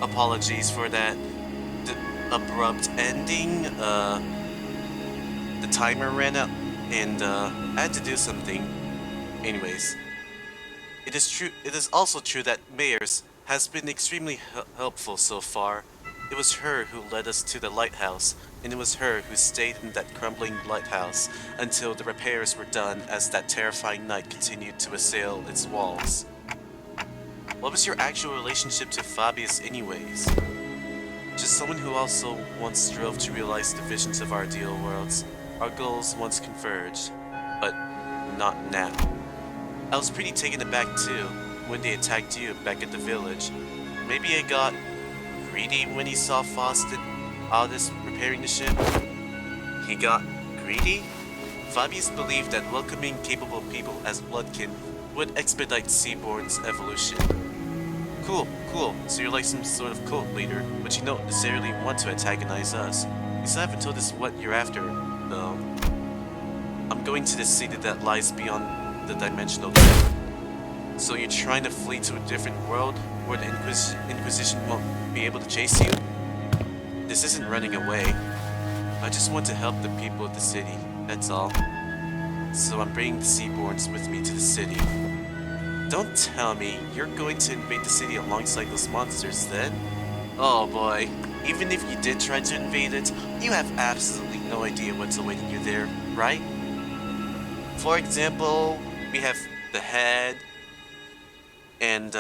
Apologies for that abrupt ending. The timer ran out and I had to do something. Anyways, it is true. It is also true that Mayers has been extremely helpful so far. It was her who led us to the lighthouse, and it was her who stayed in that crumbling lighthouse until the repairs were done as that terrifying night continued to assail its walls. What was your actual relationship to Fabius anyways? Just someone who also once strove to realize the visions of our ideal worlds. Our goals once converged, but not now. I was pretty taken aback too, when they attacked you back at the village. Maybe I got greedy when he saw Faust and Aldous repairing the ship? He got greedy? Fabius believed that welcoming capable people as bloodkin would expedite Seaborn's evolution. Cool, so you're like some sort of cult leader, but you don't necessarily want to antagonize us. You still haven't told us what you're after, though. I'm going to the city that lies beyond the dimensional gap. So you're trying to flee to a different world where the Inquisition won't be able to chase you? This isn't running away. I just want to help the people of the city, that's all. So I'm bringing the Seaborns with me to the city. Don't tell me you're going to invade the city alongside those monsters then? Oh boy, even if you did try to invade it, you have absolutely no idea what's awaiting you there, right? For example, we have the head, and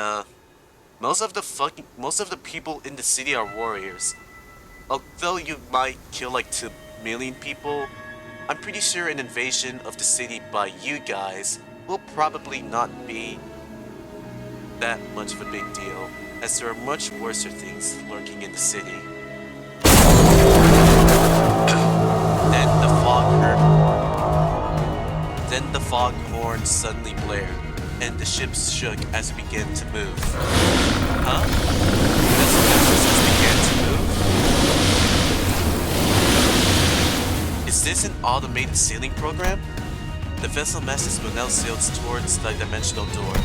most of the people in the city are warriors. Although you might kill like 2 million people, I'm pretty sure an invasion of the city by you guys will probably not be that much of a big deal, as there are much worse things lurking in the city. Then the foghorn suddenly blared, and the ship shook as it began to move. Huh? As began to move? Is this an automated sailing program? The vessel masses will now sail towards the dimensional door.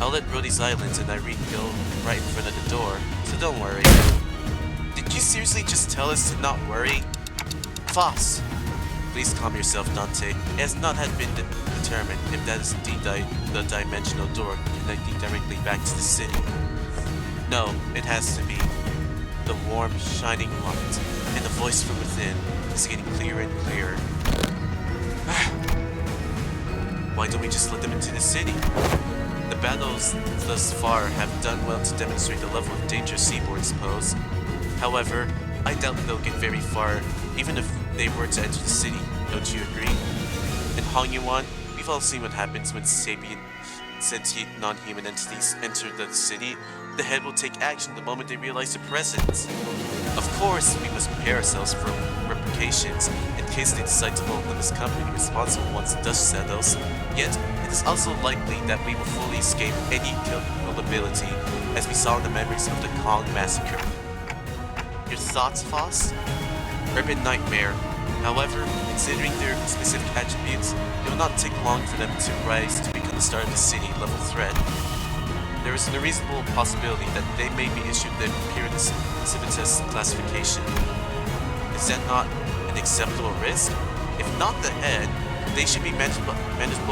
I'll let Rhodes Island and Irene go right in front of the door, so don't worry. Did you seriously just tell us to not worry? Foss! Please calm yourself, Dante. It has not been determined if that is indeed the dimensional door connecting directly back to the city. No, it has to be. The warm, shining light, and the voice from within is getting clearer and clearer. Why don't we just let them into the city? The battles thus far have done well to demonstrate the level of danger Seaborns pose. However, I doubt they'll get very far, even if they were to enter the city, don't you agree? In Hongyuan, we've all seen what happens when sentient non-human entities enter the city. The head will take action the moment they realize their presence. Of course, we must prepare ourselves for repercussions in case they decide to hold Limbus company responsible once the dust settles. Yet, it is also likely that we will fully escape any culpability, as we saw in the memories of the Kong massacre. Your thoughts, Foss? Urban nightmare. However, considering their specific attributes, it will not take long for them to rise to become the start of the city level threat. There is a reasonable possibility that they may be issued the appearance civitas classification. Is that not an acceptable risk? If not the head, they should be manageable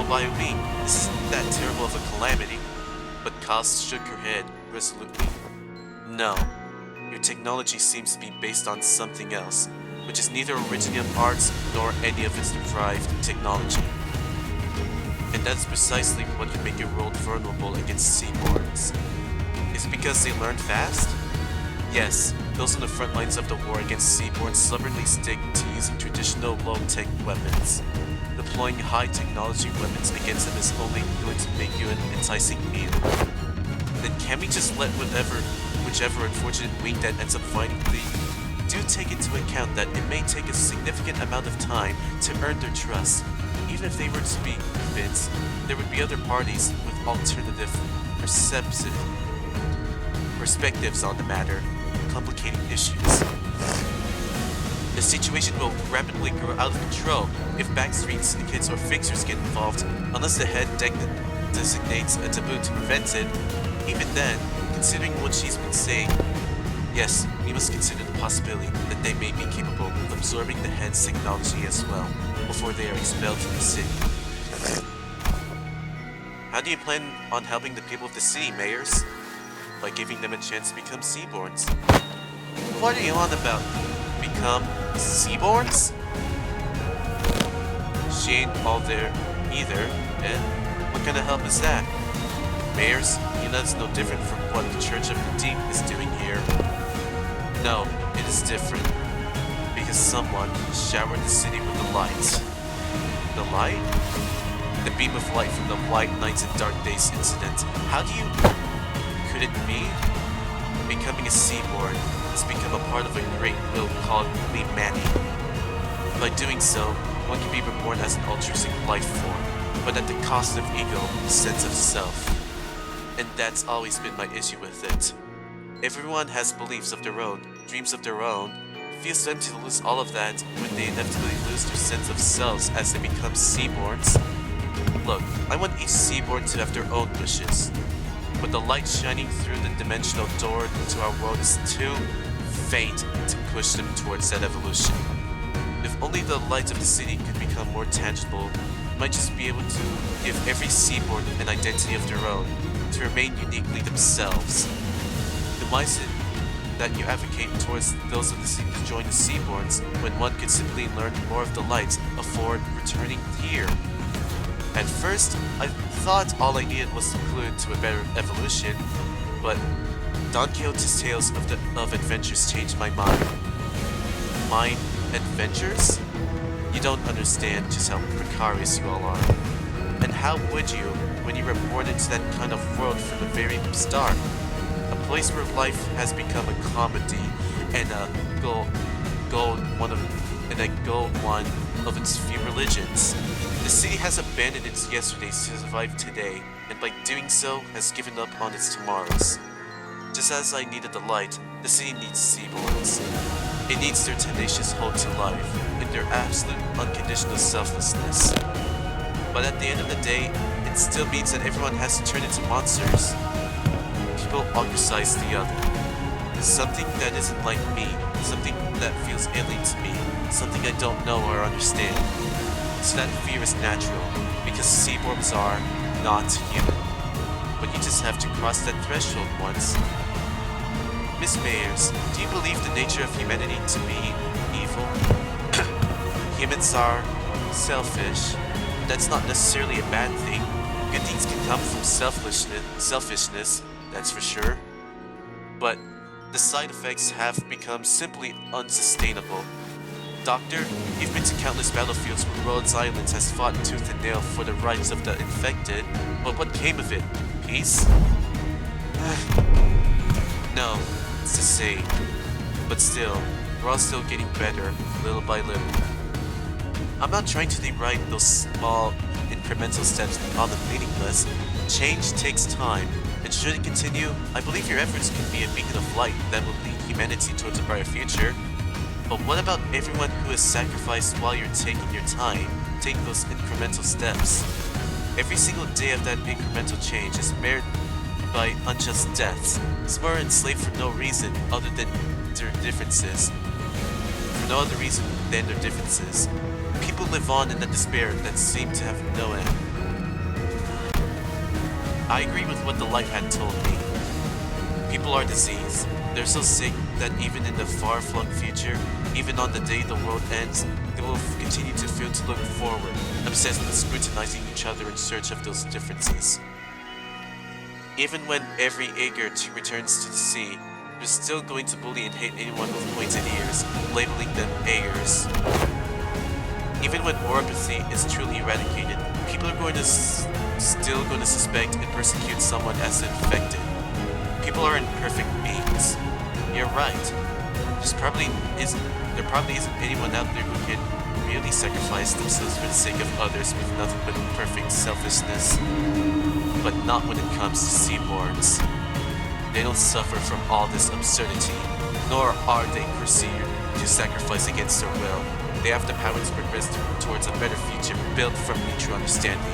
by a wing. This isn't that terrible of a calamity. But Kaz shook her head resolutely. No, your technology seems to be based on something else, which is neither originating arts nor any of its derived technology. And that's precisely what can make your world vulnerable against Seaborns. Is it because they learn fast? Yes, those on the front lines of the war against Seaborns stubbornly stick to using traditional low-tech weapons. Deploying high-technology weapons against them is only going to make you an enticing meal. Then can we just let whichever unfortunate wing that ends up fighting the... Do take into account that it may take a significant amount of time to earn their trust. Even if they were to be convinced, there would be other parties with alternative perspectives on the matter, complicating issues. The situation will rapidly grow out of control if backstreet syndicates or fixers get involved, unless the head designates a taboo to prevent it. Even then, considering what she's been saying, Yes, we must consider the possibility that they may be capable of absorbing the head's technology as well, before they are expelled from the city. How do you plan on helping the people of the city, Mayors? By giving them a chance to become Seaborns. What are you on about? Become Seaborns? She ain't all there either, eh? What kind of help is that? Mayors, you know it's no different from what the Church of the Deep is doing here. No, it is different. Because someone showered the city with the light. The light? The beam of light from the White Nights and Dark Days incident. How do you... Could it be? Becoming a Seaborn has become a part of a great will called humanity. By doing so, one can be reborn as an altruistic life form, but at the cost of ego, sense of self. And that's always been my issue with it. Everyone has beliefs of their own, dreams of their own. It feels empty to lose all of that when they inevitably lose their sense of selves as they become Seaborns. Look, I want each Seaborn to have their own wishes. But the light shining through the dimensional door to our world is too faint to push them towards that evolution. If only the lights of the city could become more tangible, we might just be able to give every Seaborn an identity of their own, to remain uniquely themselves. Then why is it that you advocate towards those of the city to join the Seaborns when one could simply learn more of the lights afford returning here? At first, I thought all I needed was to clue into a better evolution, but Don Quixote's tales of adventures changed my mind. Mine adventures? You don't understand just how precarious you all are. And how would you when you were born into that kind of world from the very start? A place where life has become a comedy and a gold one of its few religions. The city has abandoned its yesterdays to survive today, and by doing so has given up on its tomorrows. Just as I needed the light, the city needs Seaborns. It needs their tenacious hold to life, and their absolute unconditional selflessness. But at the end of the day, it still means that everyone has to turn into monsters. People ostracize the other. Something that isn't like me, something that feels alien to me, something I don't know or understand. So that fear is natural, because Seaborns are not human. But you just have to cross that threshold once. Miss Mayers, do you believe the nature of humanity to be evil? Humans are selfish. That's not necessarily a bad thing. Good things can come from selfishness, that's for sure. But the side effects have become simply unsustainable. Doctor, you've been to countless battlefields where Rhodes Island has fought tooth and nail for the rights of the infected, but what came of it? Peace? No, it's the same. But still, we're all still getting better, little by little. I'm not trying to deride those small, incremental steps and call them meaningless. Change takes time, and should it continue, I believe your efforts can be a beacon of light that will lead humanity towards a brighter future. But what about everyone who is sacrificed while you're taking your time, taking those incremental steps? Every single day of that incremental change is marred by unjust deaths. Some are enslaved for no reason other than their differences. For no other reason than their differences. People live on in a despair that seems to have no end. I agree with what the light had told me. People are diseased. They're so sick that even in the far-flung future, even on the day the world ends, they will continue to fail to look forward, obsessed with scrutinizing each other in search of those differences. Even when every eager to returns to the sea, they're still going to bully and hate anyone with pointed ears, labeling them Ayers. Even when oropathy is truly eradicated, people are still going to suspect and persecute someone as infected. People are imperfect beings. You're right. There probably isn't anyone out there who can really sacrifice themselves for the sake of others with nothing but perfect selfishness. But not when it comes to Seaborns. They don't suffer from all this absurdity, nor are they perceived to sacrifice against their will. They have the power to progress towards a better future built from mutual understanding.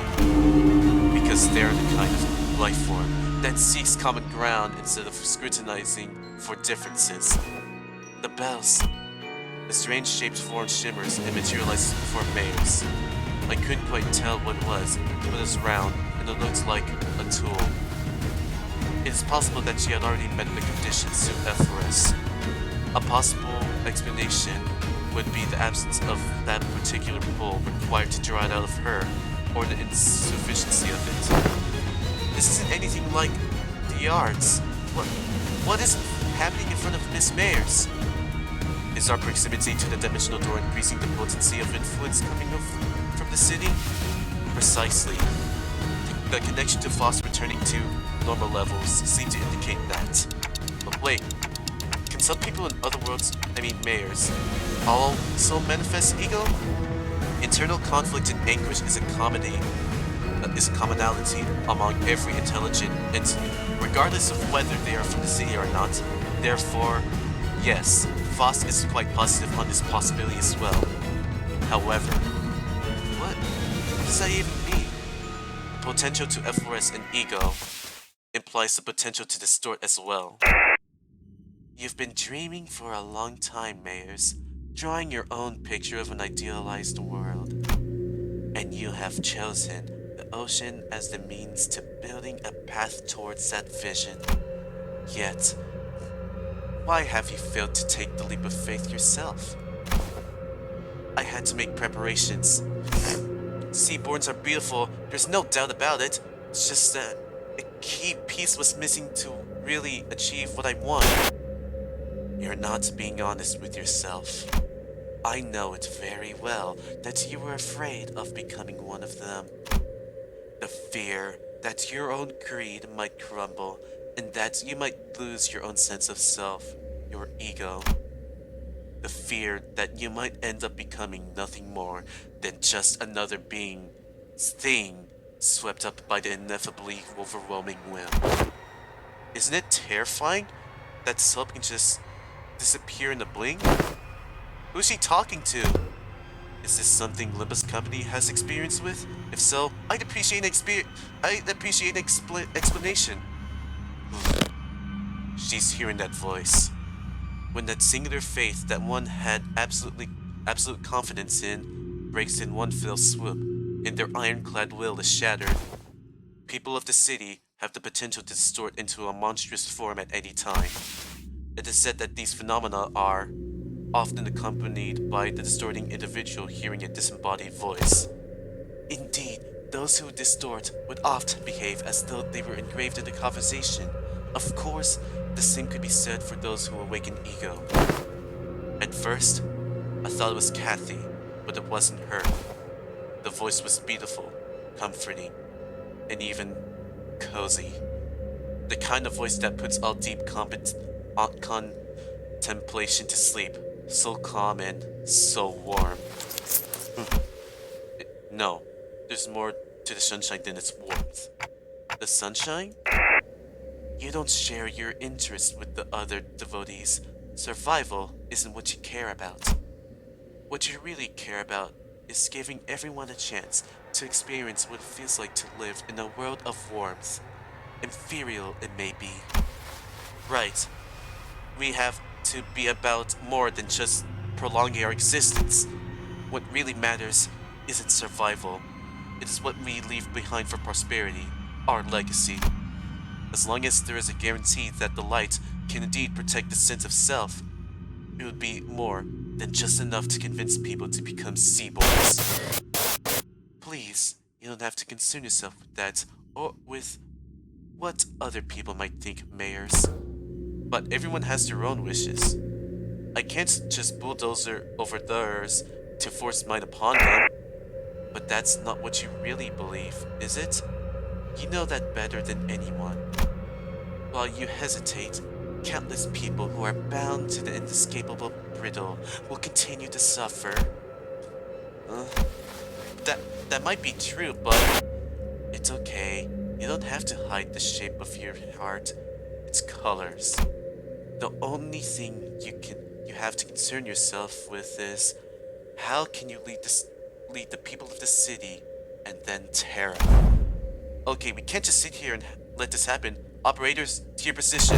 Because they are the kind of life form that seeks common ground instead of scrutinizing for differences. The bells. A strange shaped form shimmers and materializes before Mayers. I couldn't quite tell what it was, but it was round and it looked like a tool. It is possible that she had already met the conditions to FRS. A possible explanation would be the absence of that particular pull required to draw it out of her, or the insufficiency of it. This isn't anything like the arts. What is happening in front of Miss Mayers? Is our proximity to the dimensional door increasing the potency of influence coming from the city? Precisely. The connection to Foss returning to normal levels seem to indicate that. But wait, can some people in other worlds, Mayers, also manifest ego? Internal conflict and anguish is a commonality among every intelligent entity, regardless of whether they are from the city or not. Therefore, yes, Foss is quite positive on this possibility as well. However, what does that even mean? The potential to FRS and ego implies the potential to distort as well. You've been dreaming for a long time, Mayers, drawing your own picture of an idealized world. And you have chosen the ocean as the means to building a path towards that vision. Yet, why have you failed to take the leap of faith yourself? I had to make preparations. Seaborns are beautiful, there's no doubt about it. It's just that a key piece was missing to really achieve what I want. You're not being honest with yourself. I know it very well that you were afraid of becoming one of them. The fear that your own greed might crumble and that you might lose your own sense of self, your ego. The fear that you might end up becoming nothing more than just another thing swept up by the ineffably overwhelming whim. Isn't it terrifying that self can just disappear in a blink? Who's he talking to? Is this something Limbus Company has experience with? If so, I'd appreciate an explanation. She's hearing that voice. When that singular faith that one had absolute confidence in breaks in one fell swoop, and their ironclad will is shattered, people of the city have the potential to distort into a monstrous form at any time. It is said that these phenomena are often accompanied by the distorting individual hearing a disembodied voice. Indeed, those who distort would often behave as though they were engraved in the conversation. Of course, the same could be said for those who awaken ego. At first, I thought it was Kathy, but it wasn't her. The voice was beautiful, comforting, and even cozy. The kind of voice that puts all deep contemplation to sleep. So calm and so warm. No, there's more to the sunshine than its warmth. The sunshine? You don't share your interests with the other devotees. Survival isn't what you care about. What you really care about is giving everyone a chance to experience what it feels like to live in a world of warmth. Inferior it may be. Right. We have to be about more than just prolonging our existence. What really matters isn't survival. It is what we leave behind for prosperity, our legacy. As long as there is a guarantee that the light can indeed protect the sense of self, it would be more than just enough to convince people to become seaborns. Please, you don't have to concern yourself with that, or with what other people might think, Mayers. But everyone has their own wishes. I can't just bulldoze over theirs to force mine upon them. But that's not what you really believe, is it? You know that better than anyone. While you hesitate, countless people who are bound to the inescapable riddle will continue to suffer. That might be true, but it's okay. You don't have to hide the shape of your heart. Its colors. The only thing you have to concern yourself with is how can you lead the people of the city and then Terra. Okay, we can't just sit here and let this happen. Operators, to your position.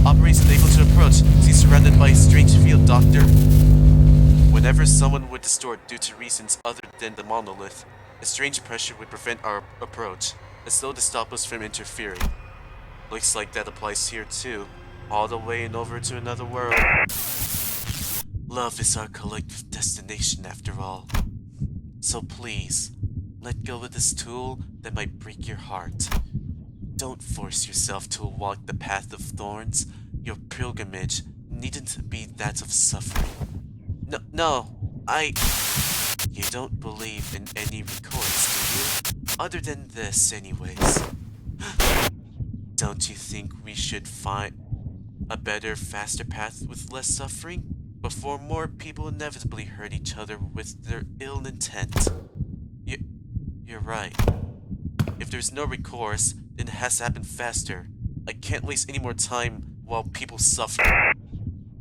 Operators unable to approach. See surrounded by a strange field, Doctor. Whenever someone would distort due to reasons other than the monolith, a strange pressure would prevent our approach, as though to stop us from interfering. Looks like that applies here too. All the way and over to another world. Love is our collective destination after all. So please, let go of this tool that might break your heart. Don't force yourself to walk the path of thorns. Your pilgrimage needn't be that of suffering. You don't believe in any recourse, do you? Other than this, anyways. Don't you think we should find a better, faster path with less suffering? Before more people inevitably hurt each other with their ill intent. You're right. If there's no recourse, then it has to happen faster. I can't waste any more time while people suffer.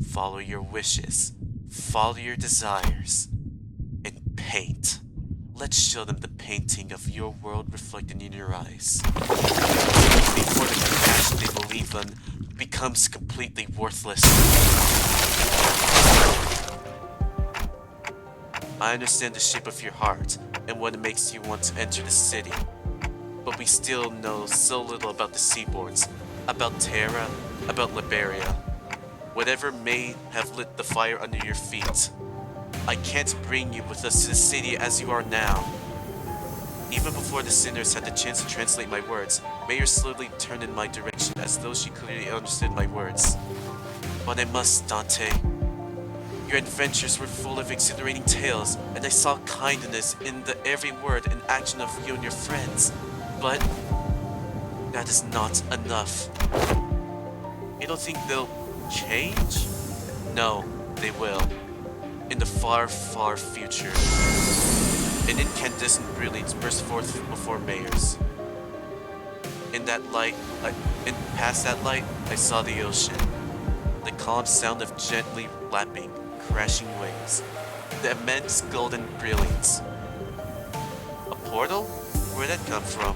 Follow your wishes. Follow your desires. And paint. Let's show them the painting of your world reflected in your eyes. Before the compassion they believe in becomes completely worthless. I understand the shape of your heart and what makes you want to enter the city. But we still know so little about the seaboards, about Terra, about Liberia. Whatever may have lit the fire under your feet. I can't bring you with us to the city as you are now. Even before the sinners had the chance to translate my words, Mayor slowly turned in my direction as though she clearly understood my words. But I must, Dante. Your adventures were full of exhilarating tales, and I saw kindness in the every word and action of you and your friends. But that is not enough. You don't think they'll change? No, they will. In the far, far future. An incandescent brilliance burst forth before Mayors. In that light, past that light, I saw the ocean. The calm sound of gently lapping, crashing waves. The immense golden brilliance. A portal? Where'd that come from?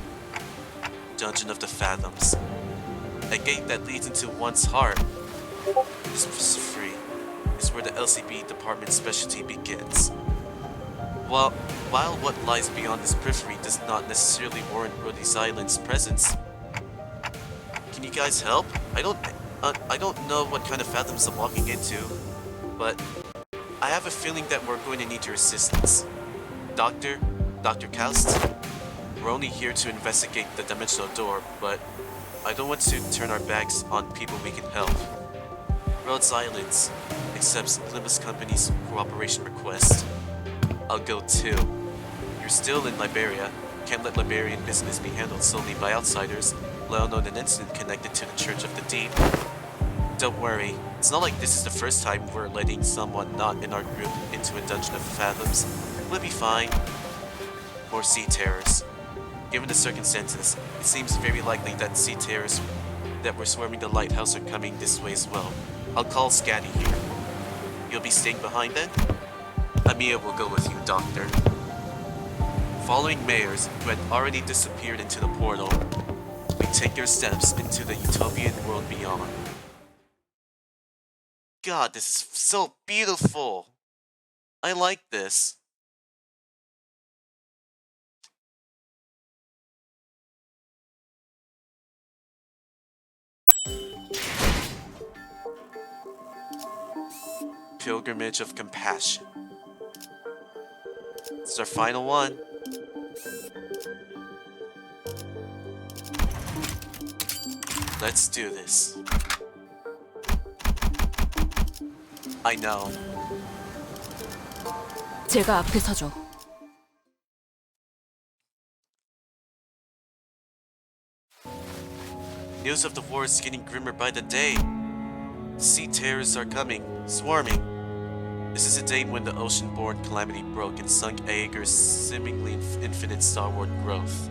Dungeon of the Fathoms. A gate that leads into one's heart. This is free. Is where the LCB department's specialty begins. While what lies beyond this periphery does not necessarily warrant Rhodes Island's presence. Can you guys help? I don't know what kind of fathoms I'm walking into, but I have a feeling that we're going to need your assistance. Dr. Kaust? We're only here to investigate the dimensional door, but I don't want to turn our backs on people we can help. Rhodes Islands accepts Limbus Company's cooperation request. I'll go too. You're still in Liberia. Can't let Liberian business be handled solely by outsiders, let alone an incident connected to the Church of the Deep. Don't worry, it's not like this is the first time we're letting someone not in our group into a dungeon of fathoms. We'll be fine. More sea terrors. Given the circumstances, it seems very likely that sea terrors that were swarming the lighthouse are coming this way as well. I'll call Scatty here. You'll be staying behind then? Amia will go with you, Doctor. Following Mayors, who had already disappeared into the portal, we take your steps into the utopian world beyond. God, this is so beautiful! I like this. Pilgrimage of Compassion. It's our final one. Let's do this. I know. 제가 앞에 서죠. News of the war is getting grimmer by the day. Sea terrors are coming, swarming. This is a day when the ocean-born calamity broke and sunk Aeger's seemingly infinite starward growth.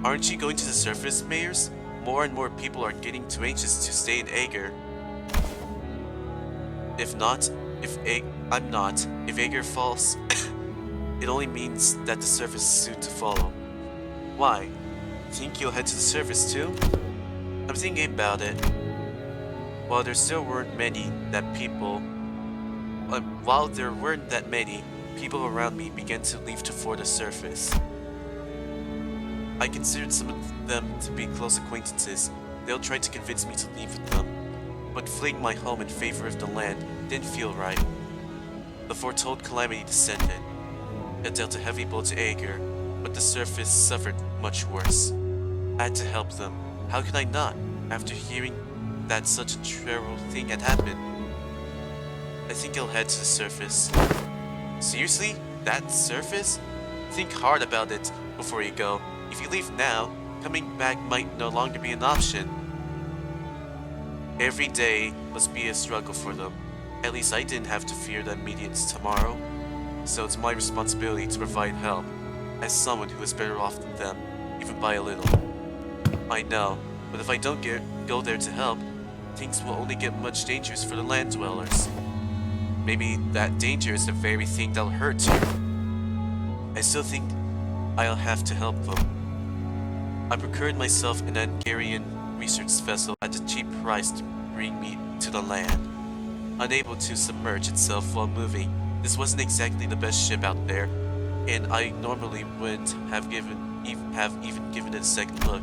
Aren't you going to the surface, Mayors? More and more people are getting too anxious to stay in Aeger. I'm not. If Aeger falls, it only means that the surface is soon to follow. Why? Think you'll head to the surface too? I'm thinking about it. While there still weren't many that people... while there weren't that many, people around me began to leave toward the surface. I considered some of them to be close acquaintances. They'll try to convince me to leave with them. But fleeing my home in favor of the land didn't feel right. The foretold calamity descended. It dealt a heavy blow to Aegir, but the surface suffered much worse. I had to help them. How could I not, after hearing that such a terrible thing had happened? I think I'll head to the surface. Seriously? That surface? Think hard about it before you go. If you leave now, coming back might no longer be an option. Every day must be a struggle for them. At least I didn't have to fear the immediate tomorrow. So it's my responsibility to provide help, as someone who is better off than them, even by a little. I know, but if I don't go there to help, things will only get much dangerous for the land dwellers. Maybe that danger is the very thing that'll hurt you. I still think I'll have to help them. I procured myself an Hungarian research vessel at a cheap price to bring me to the land. Unable to submerge itself while moving, this wasn't exactly the best ship out there, and I normally wouldn't have even given it a second look.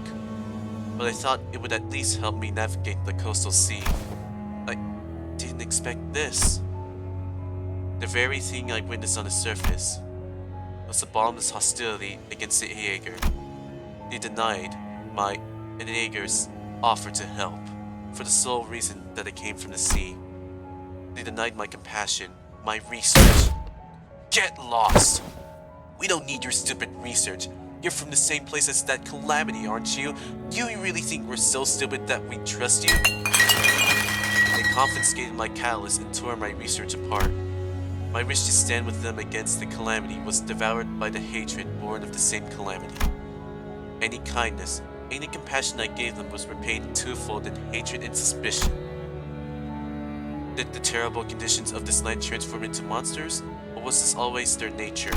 But I thought it would at least help me navigate the coastal sea. I didn't expect this. The very thing I witnessed on the surface was the bottomless hostility against the Aegir. They denied my and Aegir's offer to help, for the sole reason that I came from the sea. They denied my compassion, my research. Get lost! We don't need your stupid research. You're from the same place as that calamity, aren't you? Do you really think we're so stupid that we trust you? They confiscated my catalyst and tore my research apart. My wish to stand with them against the calamity was devoured by the hatred born of the same calamity. Any kindness, any compassion I gave them was repaid twofold in hatred and suspicion. Did the terrible conditions of this land transform into monsters, or was this always their nature?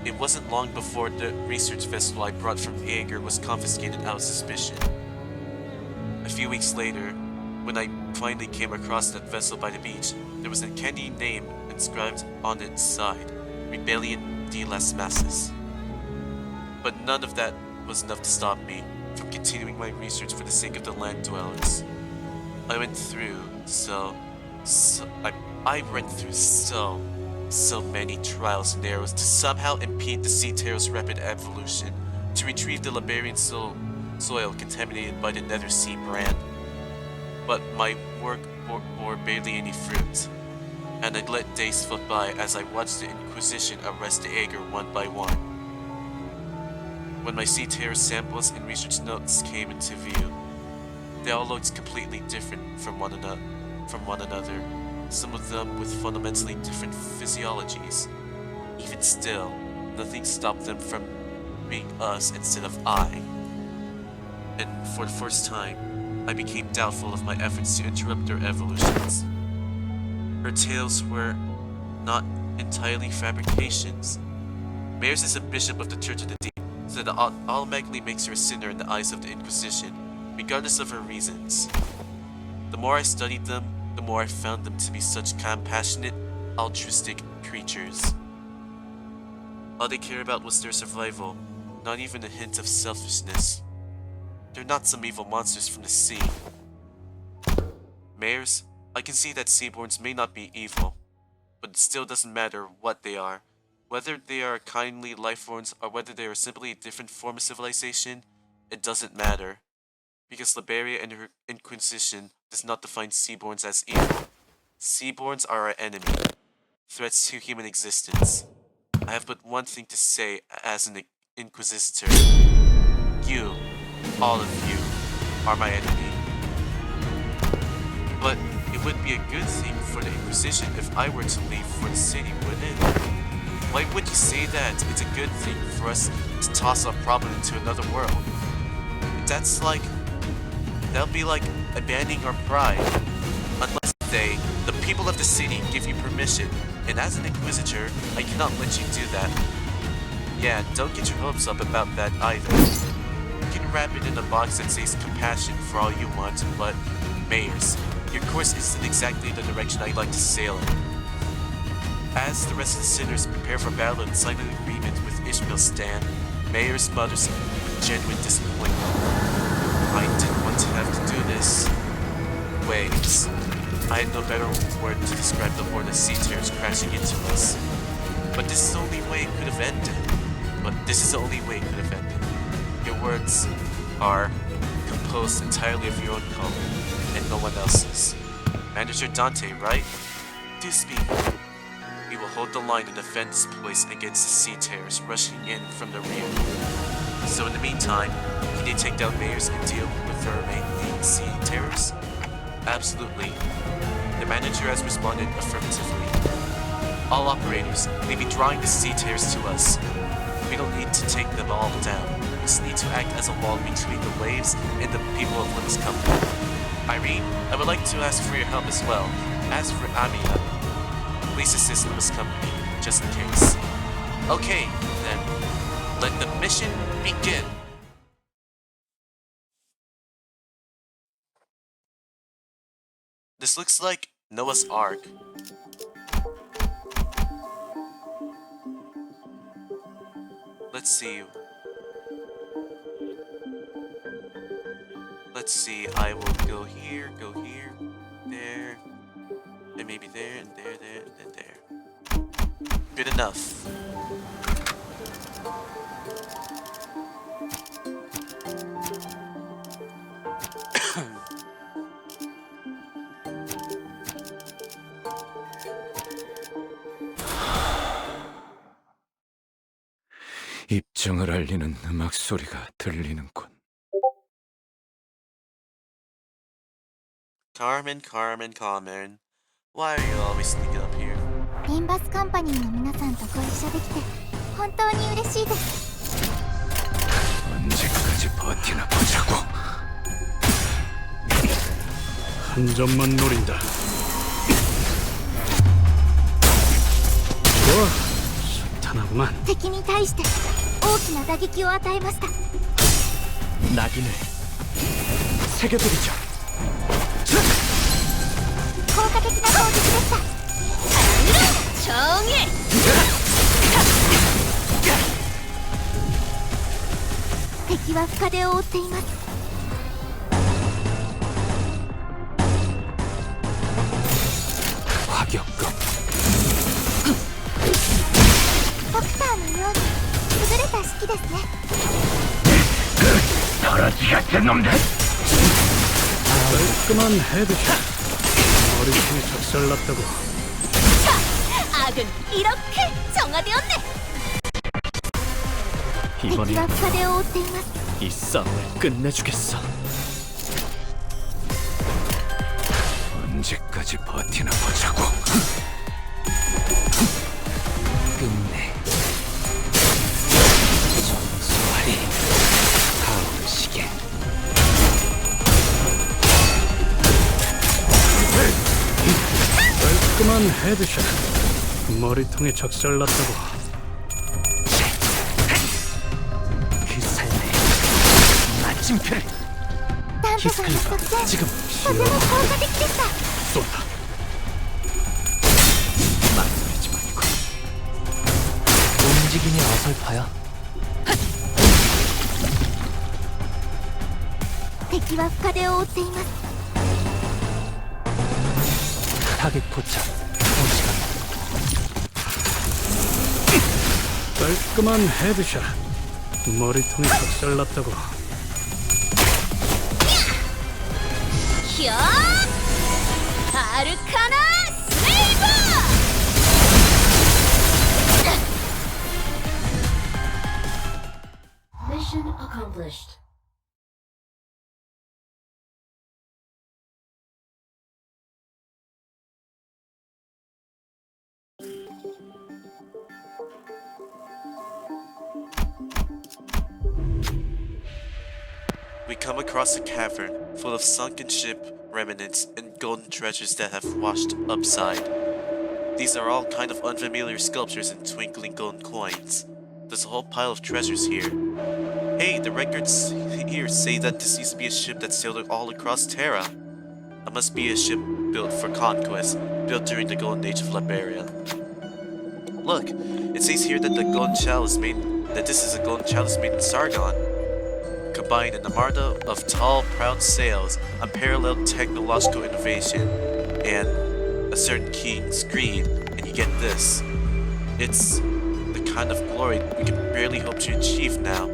It wasn't long before the research vessel I brought from Aegir was confiscated out of suspicion. A few weeks later, when I finally came across that vessel by the beach, there was a candy name inscribed on its side, Rebellion de las Masses. But none of that was enough to stop me from continuing my research for the sake of the land dwellers. I went through so many trials and errors to somehow impede the sea turtle's rapid evolution, to retrieve the Liberian soil contaminated by the Nether Sea brand. But my work bore barely any fruit, and I let days slip by as I watched the Inquisition arrest the Aegir one by one. When my sea terror samples and research notes came into view, they all looked completely different from one another, some of them with fundamentally different physiologies. Even still, nothing stopped them from being us instead of I. And for the first time, I became doubtful of my efforts to interrupt their evolutions. Her tales were not entirely fabrications. Mayers is a bishop of the Church of the Deep, so that automatically makes her a sinner in the eyes of the Inquisition, regardless of her reasons. The more I studied them, the more I found them to be such compassionate, altruistic creatures. All they cared about was their survival, not even a hint of selfishness. They're not some evil monsters from the sea. Mayors, I can see that Seaborns may not be evil, but it still doesn't matter what they are. Whether they are kindly life forms or whether they are simply a different form of civilization, it doesn't matter. Because Liberia and her Inquisition does not define Seaborns as evil. Seaborns are our enemy, threats to human existence. I have but one thing to say as an Inquisitor. You, all of you, are my enemy. But it would be a good thing for the Inquisition if I were to leave for the city, wouldn't it? Why would you say that it's a good thing for us to toss our problem into another world? That'll be like abandoning our pride. Unless they, the people of the city, give you permission, and as an Inquisitor, I cannot let you do that. Yeah, don't get your hopes up about that either. can wrap it in a box that says compassion for all you want, but Mayors, your course isn't exactly the direction I'd like to sail in. As the rest of the sinners prepare for battle and sign an agreement with Ishmael's stand, Mayors mutters genuine disappointment. I didn't want to have to do this. Waves. I had no better word to describe the horde of sea terrors crashing into us. But this is the only way it could have ended. Your words are composed entirely of your own color, and no one else's. Manager Dante, right? Do speak. We will hold the line and defend this place against the sea terrors rushing in from the rear. So in the meantime, can you take down Mayors and deal with the remaining sea terrors? Absolutely. The manager has responded affirmatively. All operators may be drawing the sea terrors to us. We don't need to take them all down. We just need to act as a wall between the waves and the people of Limbus Company. Irene, I would like to ask for your help as well. As for Amiya, please assist Limbus Company, just in case. Okay, then. Let the mission begin. This looks like Noah's Ark. Let's see, I will go here, there, and maybe there, and there, and then there. Good enough. 입정을 알리는 음악 소리가 들리는군. Carmen. Why are you always sneaking up here? Limbus Company の皆さんとご一緒できて本当に嬉しいです。 언제까지 버티나 보자고. 한 점만 노린다. 좋아, 순탄하구만. 敵に対して大きな打撃を与えました。 낙인을 새겨드리죠. 効果的な攻撃でした。정예! 敵は深手を負っています。화격검. ドクターのように優れた指揮ですね。 떨어지겠지 놈들. 깔끔한 헤드샷. 머리통에 작살났다고. 악은 이렇게 정화되었네. 敵は 이번엔 深手を負っています。 이 싸움을 끝내주겠어. 언제까지 버티나 보자고. 끝내. 정수아리 가오르시게. 깔끔한 헤드샷. 머리통에 작살났다고. 그 삶의 마침표를. ダンテさんの作戦 지금 とても効果的でした。 쏜다. 망설이지 말고. 움직임이 어설퍼요. 敵は深手を負っています。 타겟 포착. 동시간. 깔끔한 헤드샷. 머리통에 작살났다고. 히어! 아르카나 슬레이버! Mission accomplished. We come across a cavern full of sunken ship remnants and golden treasures that have washed upside. These are all kind of unfamiliar sculptures and twinkling golden coins. There's a whole pile of treasures here. Hey, the records here say that this used to be a ship that sailed all across Terra. It must be a ship built for conquest, built during the golden age of Liberia. Look, it says here that this is a golden chalice made in Sargon. Combine an armada of tall, proud sails, unparalleled technological innovation, and a certain king's greed, and you get this. It's the kind of glory we can barely hope to achieve now.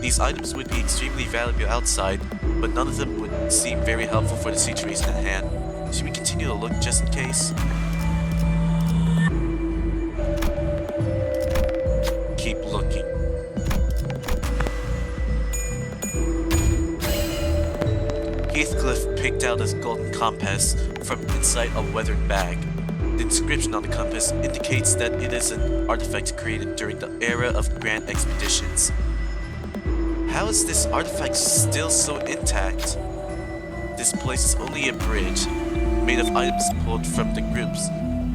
These items would be extremely valuable outside, but none of them would seem very helpful for the situation at hand. Should we continue to look just in case? Keep looking. Heathcliff picked out his golden compass from inside a weathered bag. The inscription on the compass indicates that it is an artifact created during the era of grand expeditions. How is this artifact still so intact? This place is only a bridge, made of items pulled from the groups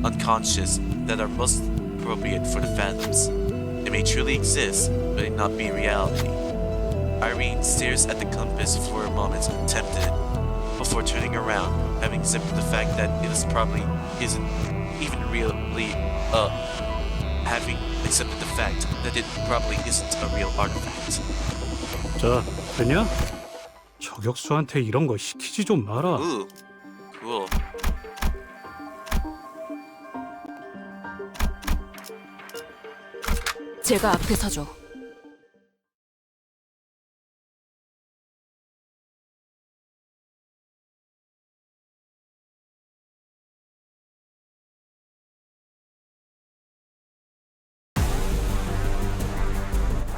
unconscious that are most appropriate for the Phantoms. It may truly exist, but it not be reality. Irene stares at the compass for a moment, tempted, before turning around, having accepted the fact that it is probably isn't even really having accepted the fact that it probably isn't a real artifact. 자, 됐냐? 저격수한테 이런 거 시키지 좀 마라. Ooh, cool. 제가 앞에 서죠.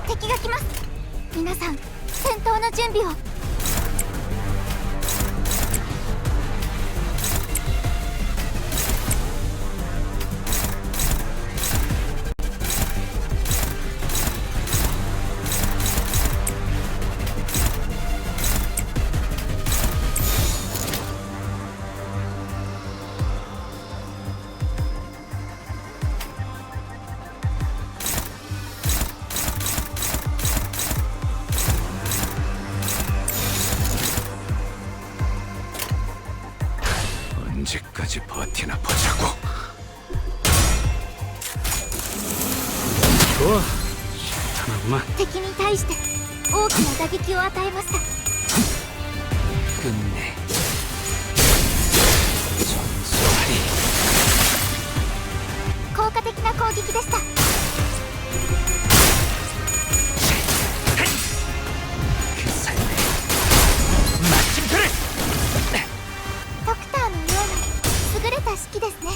敵が来ます。皆さん、戦闘の準備を。언제까지 버티나 보자고. 좋아, 시원하구만. 敵に対して大きな打撃を与えました。 끝내. 전소하리. 効果的な攻撃でした。 그 삶에 마침표를. ドクターのような優れた指揮ですね。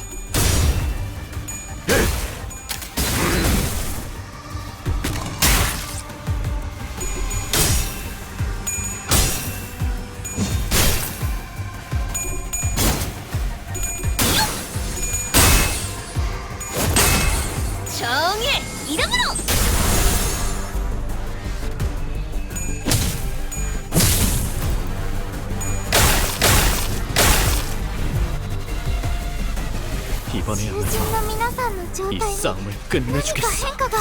정의 이름으로! 囚人の皆さんの状態に 이 싸움을 何か 끝내주겠어. 変化が。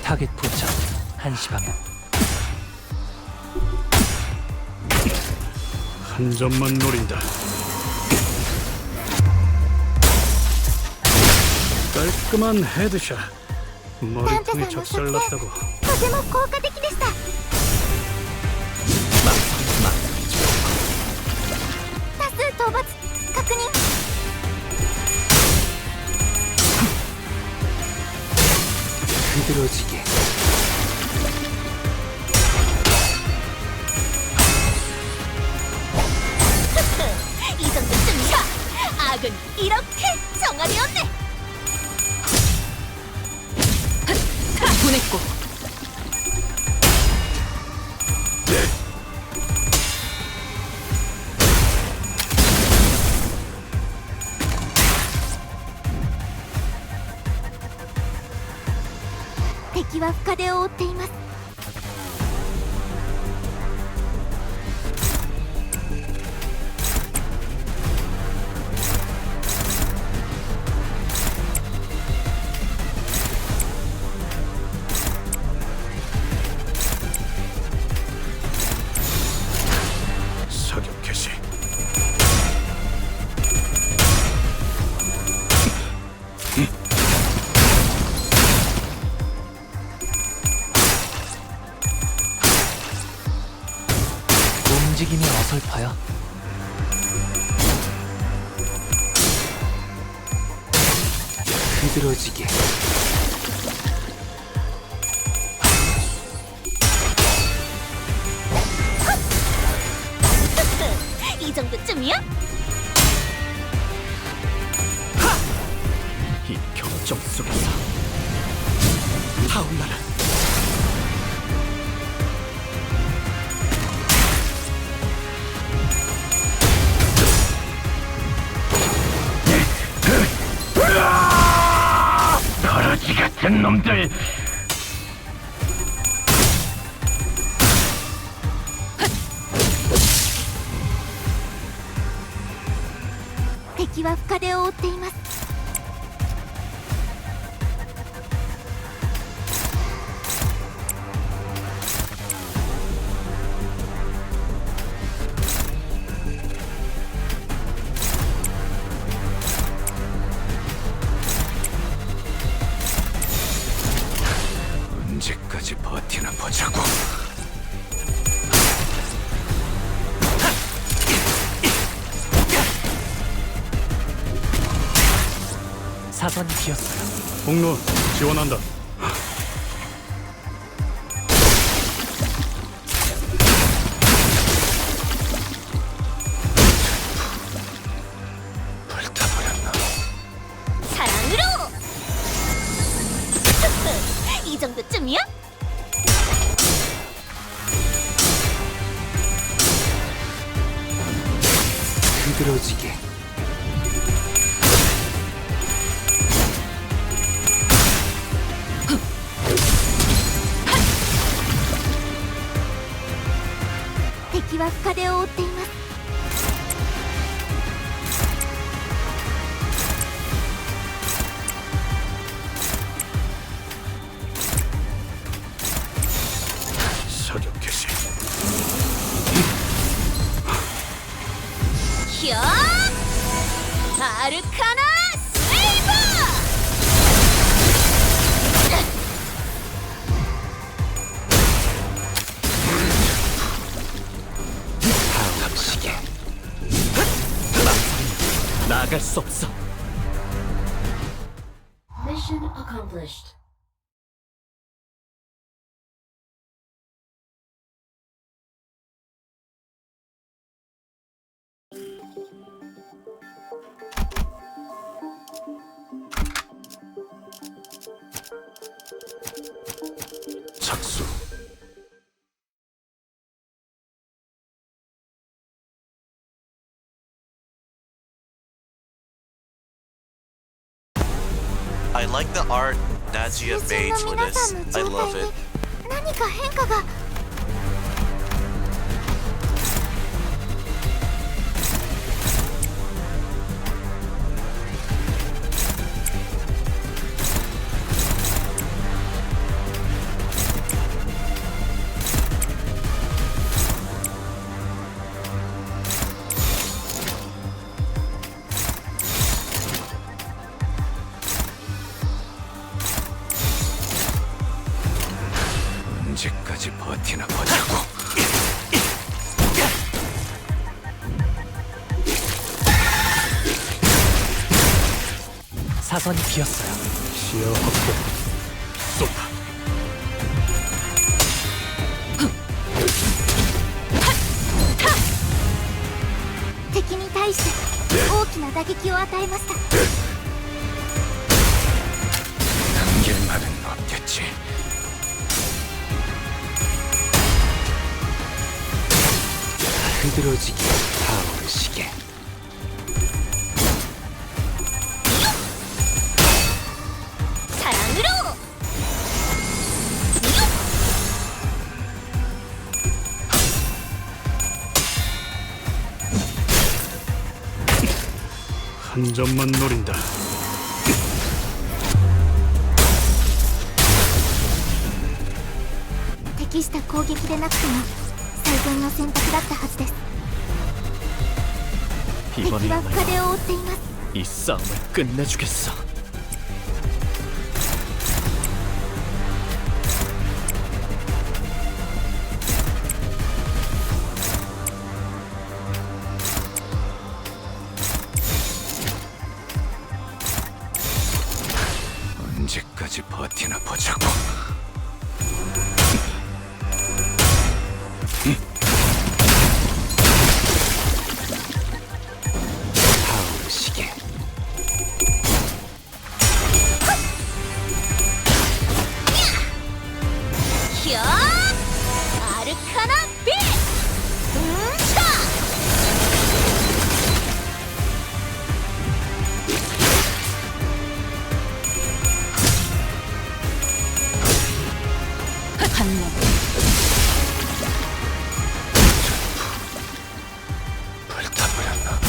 타겟 포착 1시 방향. 한 점만 노린다. 깔끔한 헤드샷. ダンテ 머리통이 さんの作戦 적절났다고. とても効果的でした。多数討伐確認。 흐드러지게. 이 정도쯤이야! 악은 이렇게 정화되었네! 보냈고.敵は深手を負っています。 흐드러지게 이 정도쯤이야? 이 경정 속에서 타올라라. 버러지 같은 놈들.敵は深手を負っています。언제까지 버티나 보자고. 사선이 비었어요. 공로 지원한다. 불타버렸나. 사랑으로! 이 정도쯤이야? 흐드러지게敵は深手を負っています。사격 개시. 혀! 아르카나 세이버! 다음 시계 나갈 수 없어. Mission accomplished. 착수. I like the art Najia 囚人 made の for 皆さ this. んの I 状 love 態 it. に何か変化が。언제까지 버티나 보자고. 사선이 비었어요. 시야 확보. 쏜다. 敵に対して大きな打撃を与えました。 남길 말은 없겠지. 흐드러지게 타오르시게. 사랑으로! 한 점만 노린다.適した攻撃でなくても最善の選択だったはずです。敵は 이번에야말로 深手を負っています。 이 싸움을 끝내주겠어. 언제까지 버티나 보자고. 타오르 시계. 야! 아르카나 빛! 차! 한몸 불타버렸나.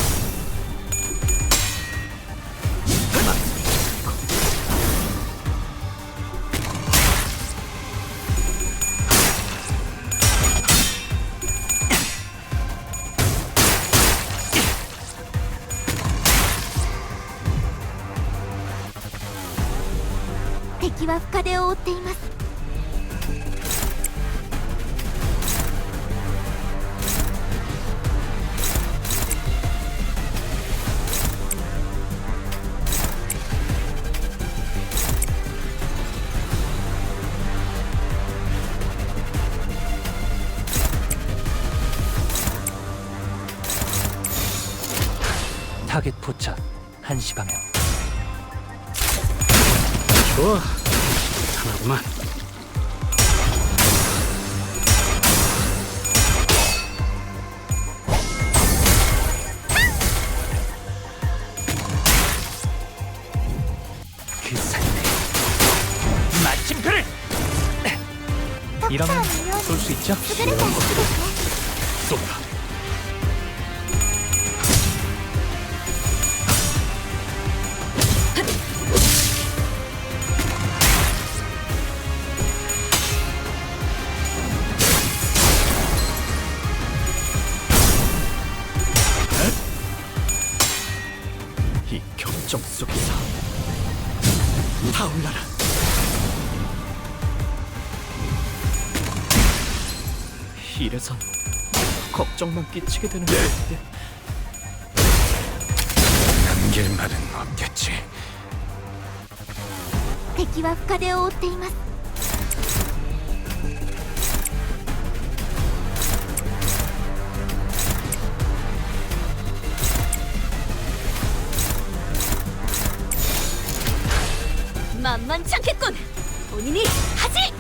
敵は深手を負っています。타겟 포착. 1시 방향. 좋아. 하나구만. 그 상대. 마침표를. 이러면 쏠 수 있죠? 優れた式ですね。そうだ。 이 경정 속에서 타올라라. 이래선 걱정만 끼치게 되는 건데. 남길 말은 없겠지. 敵は深手を負っています。 만만찮겠군. 본인이 하지.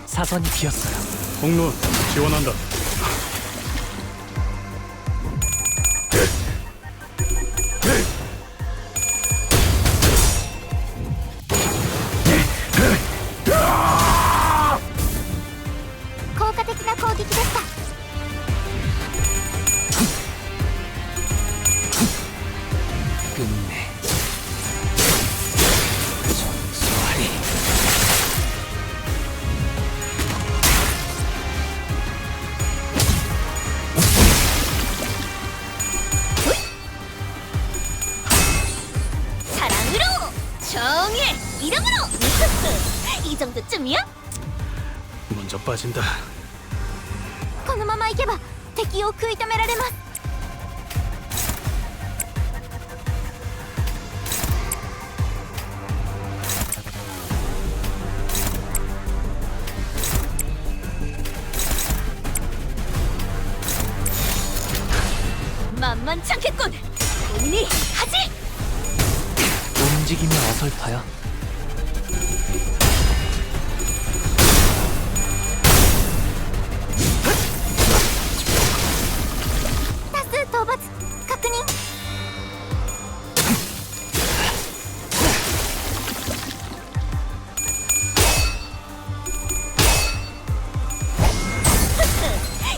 사선이 비었어요. 공루 지원한다. 끝내. 정수하리. 사랑으로 정의 이름으로 이 정도쯤이야? 먼저 빠진다. このまま行けば敵を食い止められます。 만만찮겠군. 본인이 하지. 움직임이 어설퍼요.多数討伐確認。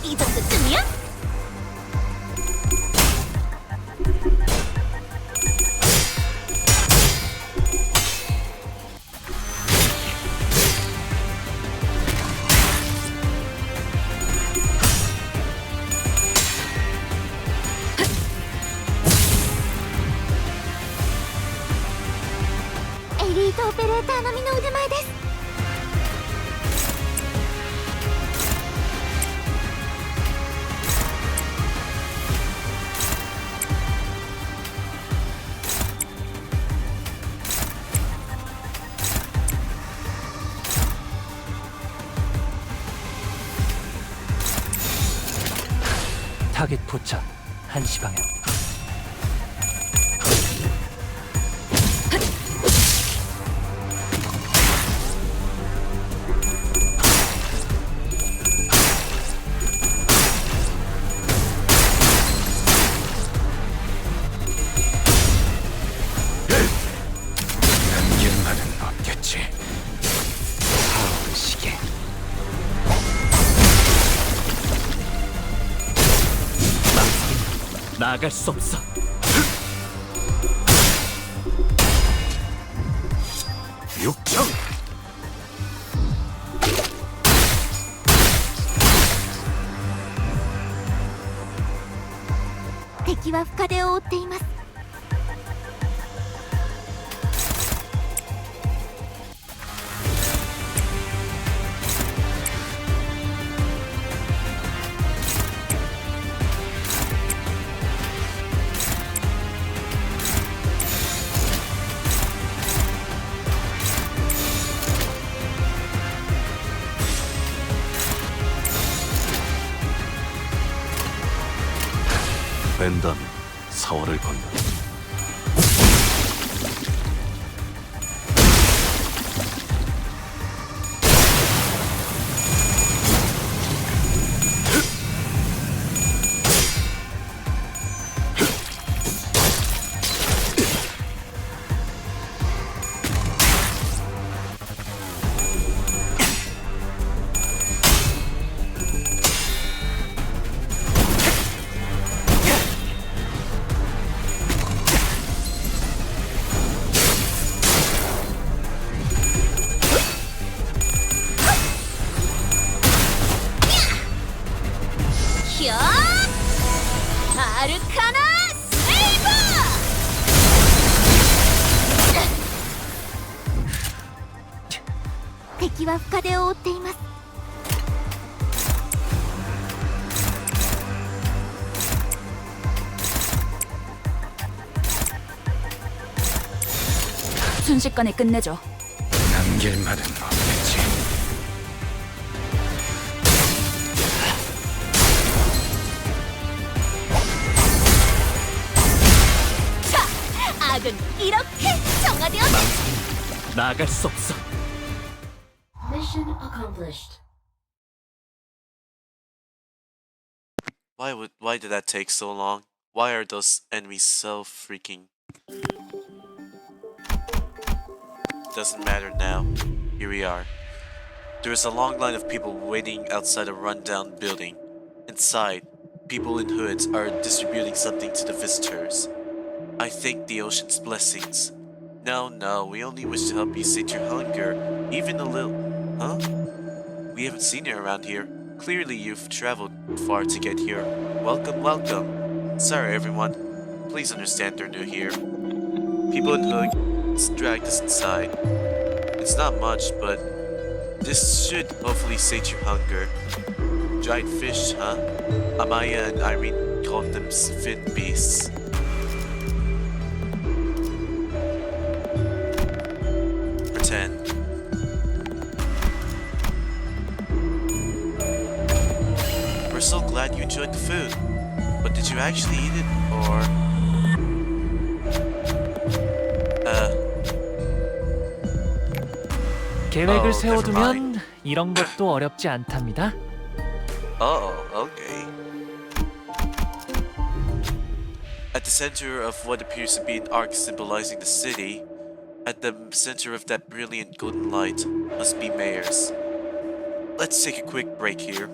이 정도쯤이야? エリートオペレーター並みの腕前です。타겟 포착 1시 방향. 남길만은 없겠지. 다음 시계. 나갈 수 없어. 육정.敵は深手を負っています。뺀다면 사월을 건너. 야! 아르카나 세이버! 敵は深手を負っています。 순식간에 끝내죠. 남길만은 없겠지. 자, 악은 이렇게 정화되었다. 나갈 수 없어. Mission accomplished. Why did that take so long? Why are those enemies so freaking... Doesn't matter now. Here we are. There is a long line of people waiting outside a rundown building. Inside, people in hoods are distributing something to the visitors. I thank the ocean's blessings. No, we only wish to help you sate your hunger. Even a little... Huh? We haven't seen you around here. Clearly you've traveled far to get here. Welcome. Sorry everyone. Please understand they're new here. People in hoods dragged us inside. It's not much, but this should hopefully sate your hunger. Dried fish, huh? Amaya and Irene called them fin beasts. Pretend. We're so glad you enjoyed the food. But did you actually eat it, or... 계획을 Oh, 세워두면 이런 것도 어렵지 않답니다. Oh, okay. At the center of what appears to be an arc symbolizing the city, at the center of that brilliant golden light, must be Mayors. Let's take a quick break here.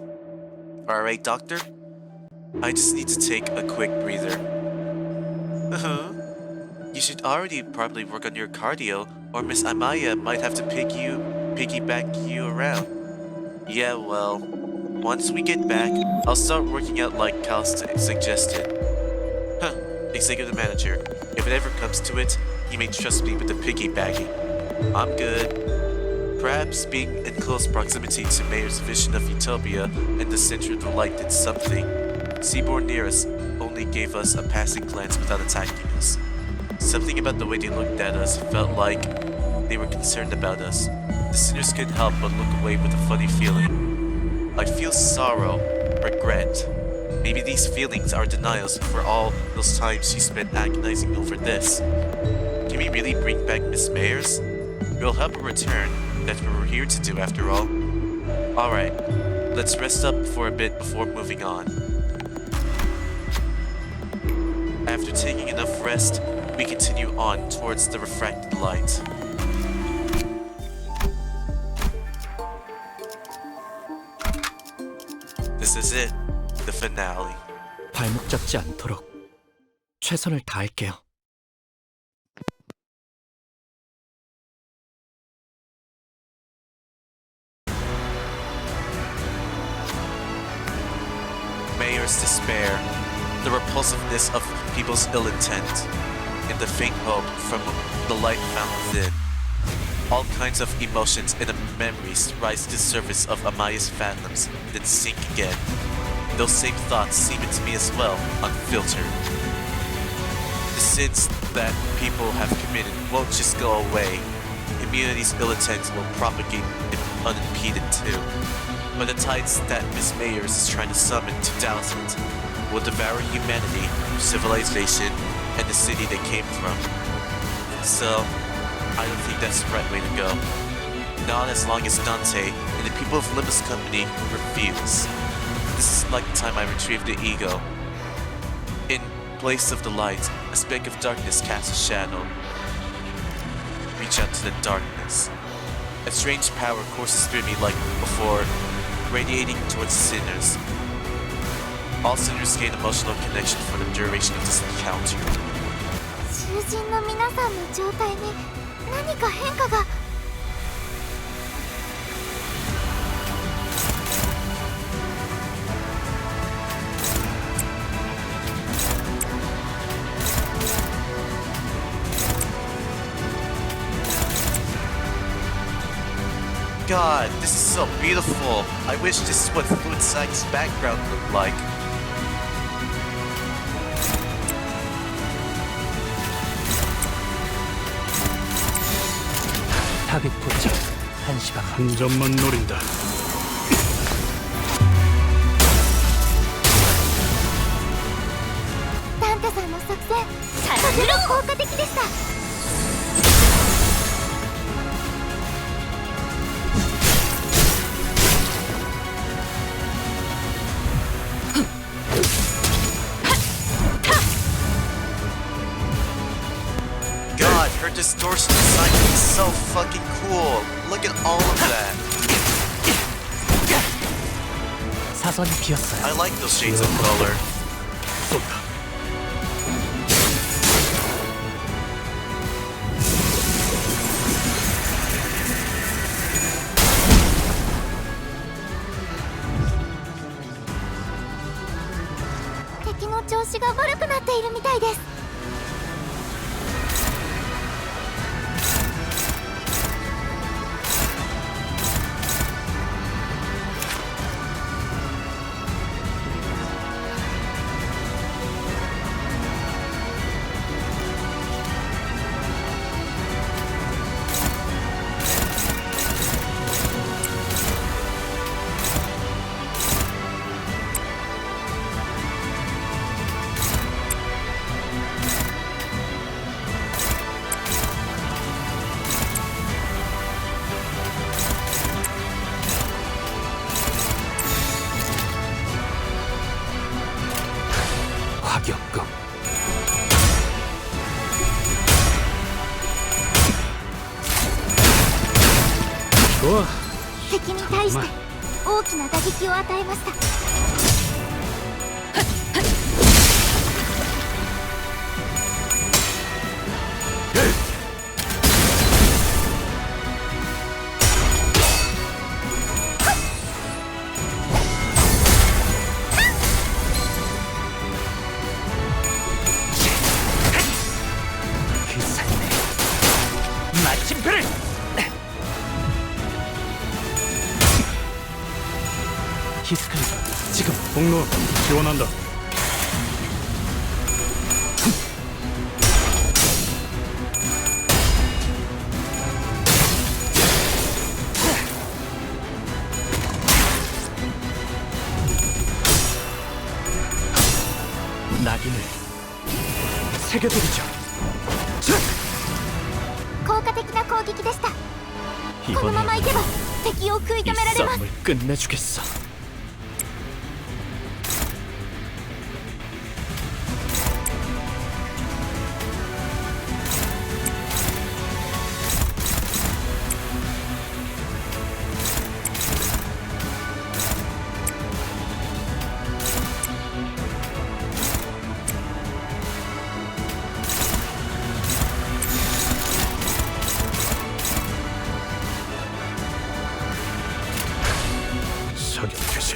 Alright, Doctor? I just need to take a quick breather. You should already probably work on your cardio, or Miss Amaya might have to piggyback you around. Yeah, well, once we get back, I'll start working out like Cal suggested. Executive manager, if it ever comes to it, you may trust me with the piggybacking. I'm good. Perhaps being in close proximity to Mayor's vision of utopia and the center of the light did something. Seaborn near us only gave us a passing glance without attacking us. Something about the way they looked at us felt like they were concerned about us. The sinners couldn't help but look away with a funny feeling. I feel sorrow, regret. Maybe these feelings are denials for all those times she spent agonizing over this. Can we really bring back Miss Mayers? It'll help her return. That's what we're here to do after all. Alright, let's rest up for a bit before moving on. After taking enough rest, we continue on towards the refracted light. This is it, the finale. 발목 잡지 않도록 최선을 다할게요. Mayor's despair, the repulsiveness of people's ill intent, and the faint hope from the light found within. All kinds of emotions and memories rise to the surface of Amaya's phantoms, then sink again. Those same thoughts seep into me as well, unfiltered. The sins that people have committed won't just go away. Community's ill intent will propagate unimpeded too. But the tides that Miss Mayers is trying to summon to douse it will devour humanity, civilization, and the city they came from. So, I don't think that's the right way to go. Not as long as Dante and the people of Limbus Company refuse. This is like the time I retrieved the ego. In place of the light, a speck of darkness casts a shadow. Reach out to the darkness. A strange power courses through me like before, radiating towards sinners. All sinners gain emotional connection for the duration of this encounter. 囚人の皆さんの状態に何か変化が。God, this is so beautiful. I wish this is what Fluid Sack's background looked like. 타겟 포착 1시간. 한 점만 노린다. ダンテさんの作戦とても効果的でした。 God, her distortion design is so fucking cool. Look at all of that. 사선이 비었어요. I like those shades of color. 쏜다.敵の調子が悪くなっているみたいです。 화격금. 좋아. 敵に対して大きな打撃を与えました。 그 삶에 마침표를 공로 지원한다. 낙인을 새겨드리죠. 効果的な攻撃でした。このままいけば敵を食い止めら 이 れます。 싸움을 끝내주겠어. 사격 개시.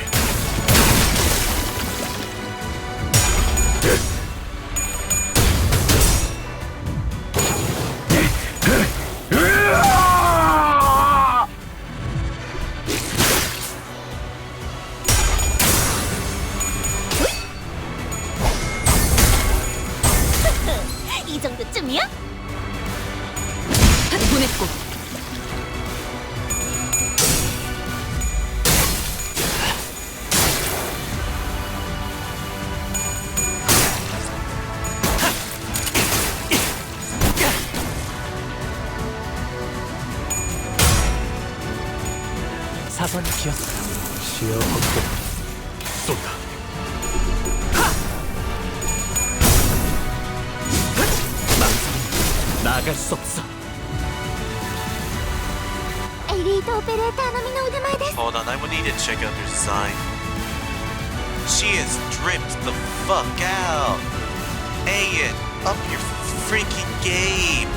이 정도쯤이야? 보냈고. 사선이 비었어요. 시야 확보. 쏜다. 나아갈 수 없어. エリートオペレーター並みの腕前です。 Hold on, I would need to check out her design. She is dripped the fuck out. Hey, it up your freaking game.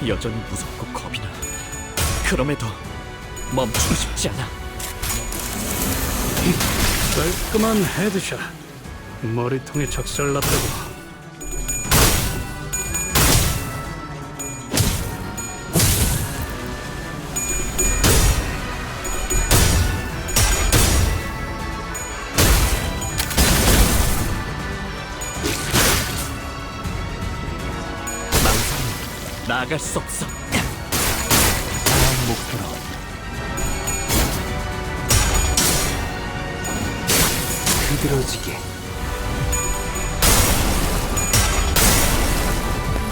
여전히 무섭고 겁이 나. 그럼에도 멈추고 싶지 않아. 깔끔한 헤드샷. 머리통에 작살났다고. 나아갈 수 없어. 다음 목표로 그들어지게.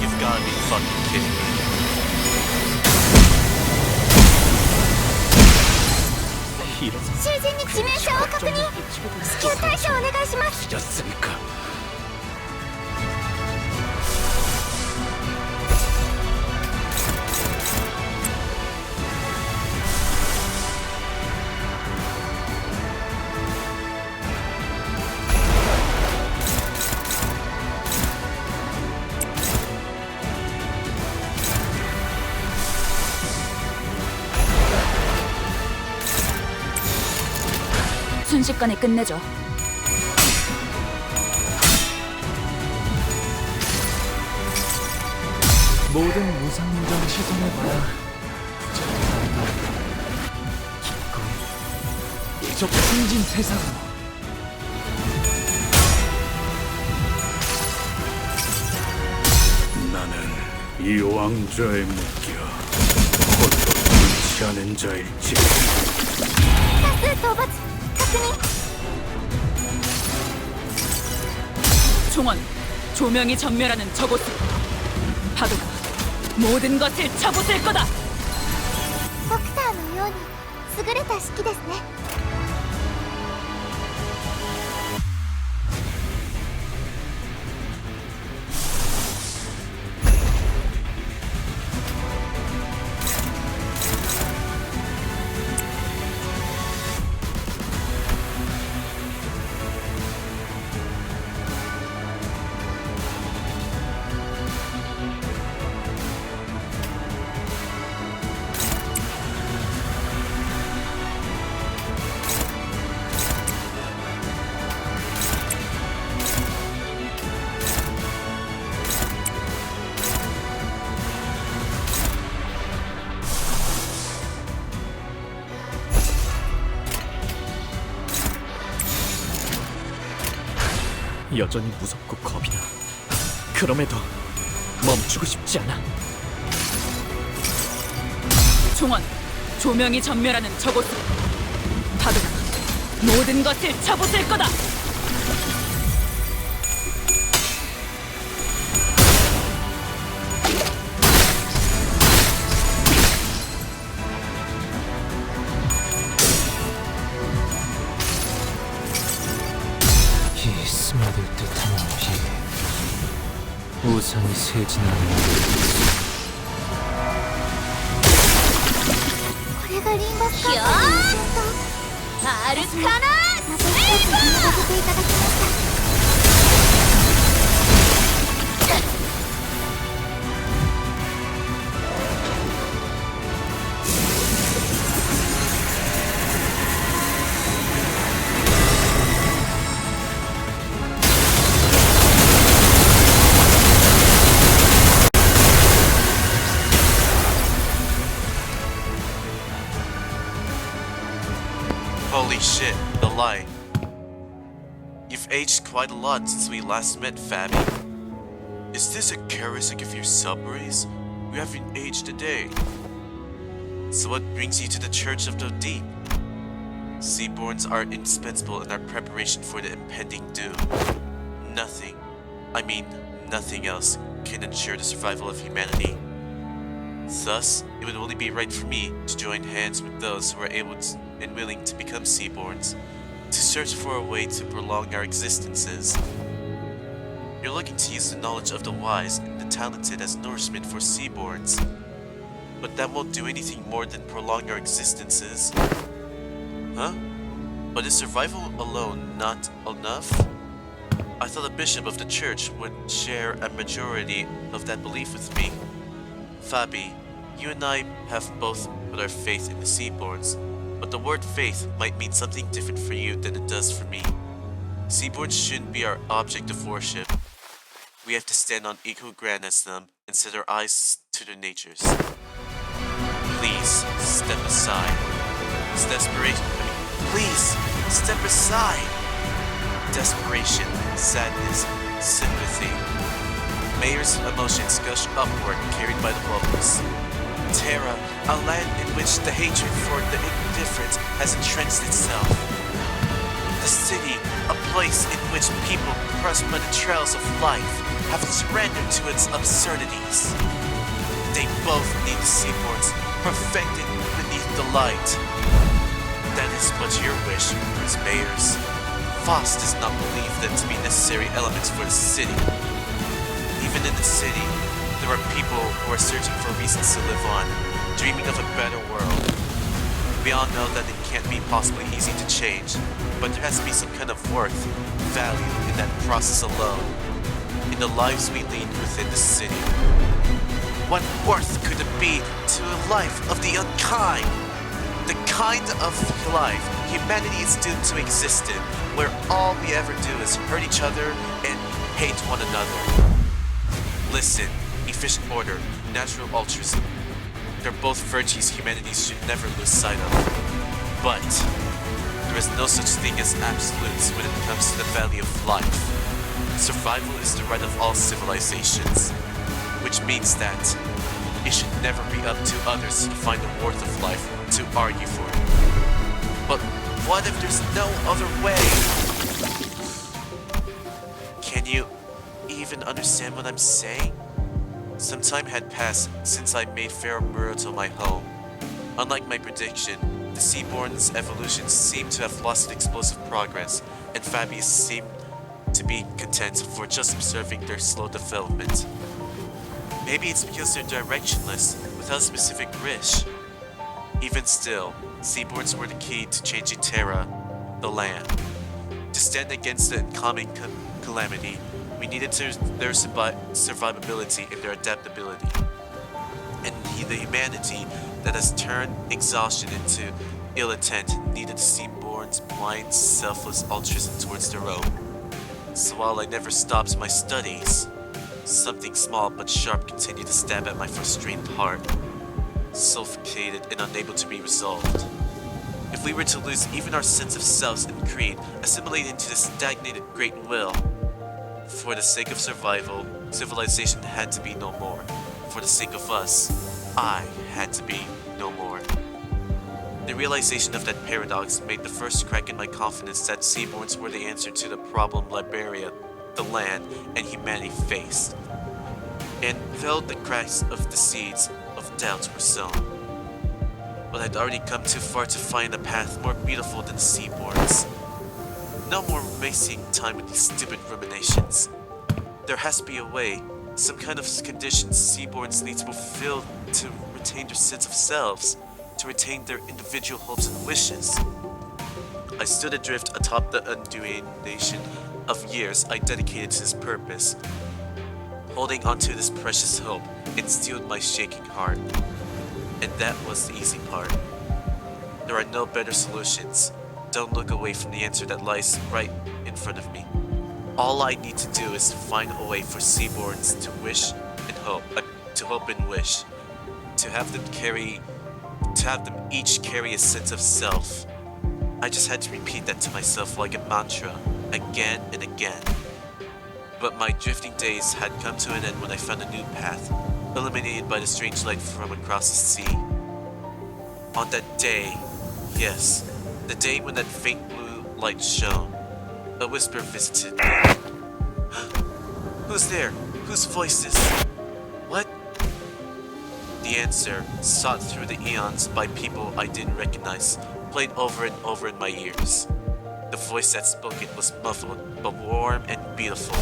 You've gotta be fucking kidding me. 이런 囚人に致命傷を確認。至急対処お願いします。 였으니까. 순식간에 끝내죠. 모든 무상인정 시선해봐야 기꺼이 저 풍진 세상으로. 나는 이 왕좌의 무기야. 홀로 불치 않은 자일지. 多数討伐確認。 총원, 조명이 전멸하는 저곳으로. 파도가 모든 것을 쳐부술 거다. ドクターのように優れた指揮ですね。 What 여전히 무섭고 겁이 나. 그럼에도 멈추고 싶지 않아. 종원, 조명이 전멸하는 저곳으로. 파도가 모든 것을 쳐부술 거다. 이 스며들 듯한 비, 우산이 세진하는 これがリンバスカンパニーの戦アルカナ闘また一つ学ばせていただきました。 Holy shit, the lie. You've aged quite a lot since we last met, Fabi. Is this a characteristic of your sub-race? You haven't aged a day. So what brings you to the Church of the Deep? Seaborns are indispensable in our preparation for the impending doom. Nothing, I mean nothing else, can ensure the survival of humanity. Thus, it would only be right for me to join hands with those who are able to, and willing to become Seaborns, to search for a way to prolong our existences. You're looking to use the knowledge of the wise and the talented as nourishment for Seaborns. But that won't do anything more than prolong our existences. Huh? But is survival alone not enough? I thought the bishop of the church would share a majority of that belief with me. Fabi, you and I have both put our faith in the Seaborns, but the word faith might mean something different for you than it does for me. Seaborns shouldn't be our object of worship. We have to stand on equal ground as them and set our eyes to their natures. Please, step aside. Please, step aside! Desperation, sadness, sympathy. Mayor's emotions gush upward, carried by the bubbles. Terra, a land in which the hatred for the indifferent has entrenched itself. The city, a place in which people crushed by the trails of life have surrendered to its absurdities. They both need the Seaborns, perfected beneath the light. That is but your wish, as mayors. Foss does not believe them to be necessary elements for the city. Even in the city, there are people who are searching for reasons to live on, dreaming of a better world. We all know that it can't be possibly easy to change, but there has to be some kind of worth, value in that process alone, in the lives we lead within the city. What worth could it be to a life of the unkind? The kind of life humanity is doomed to exist in, where all we ever do is hurt each other and hate one another. Listen, efficient order, natural altruism. They're both virtues humanity should never lose sight of. But there is no such thing as absolutes when it comes to the value of life. Survival is the right of all civilizations, which means that it should never be up to others to find the worth of life to argue for it. But what if there's no other way? Can you even understand what I'm saying? Some time had passed since I made Fair Muroto my home. Unlike my prediction, the Seaborn's evolution seemed to have lost explosive progress, and Fabi seemed to be content for just observing their slow development. Maybe it's because they're directionless, without specific wish. Even still, Seaborns were the key to changing Terra, the land. To stand against the incoming calamity, we needed their survivability and their adaptability. And the humanity that has turned exhaustion into ill intent needed Seaborn's blind, selfless altruism towards their own. So while I never stopped my studies, something small but sharp continued to stab at my frustrated heart, suffocated and unable to be resolved. If we were to lose even our sense of selves and creed, assimilate into the stagnated great will, For the sake of survival, civilization had to be no more. For the sake of us, I had to be no more. The realization of that paradox made the first crack in my confidence that Seaborns were the answer to the problem Liberia, the land, and humanity faced. And felt the cracks of the seeds of doubts were sown. But I'd already come too far to find a path more beautiful than Seaborns. No more wasting time with these stupid ruminations. There has to be a way, some kind of conditions Seaborns need to fulfill to retain their sense of selves, to retain their individual hopes and wishes. I stood adrift atop the undulation of years I dedicated to this purpose. Holding onto this precious hope, it steeled my shaking heart. And that was the easy part. There are no better solutions. Don't look away from the answer that lies right in front of me. All I need to do is find a way for Seaborns to wish and hope, to hope and wish, to have them each carry a sense of self. I just had to repeat that to myself like a mantra, again and again. But my drifting days had come to an end when I found a new path, illuminated by the strange light from across the sea. On that day, yes, the day when that faint blue light shone, a whisper visited me. Who's there? Whose voice is... What? The answer, sought through the eons by people I didn't recognize, played over and over in my ears. The voice that spoke it was muffled, but warm and beautiful.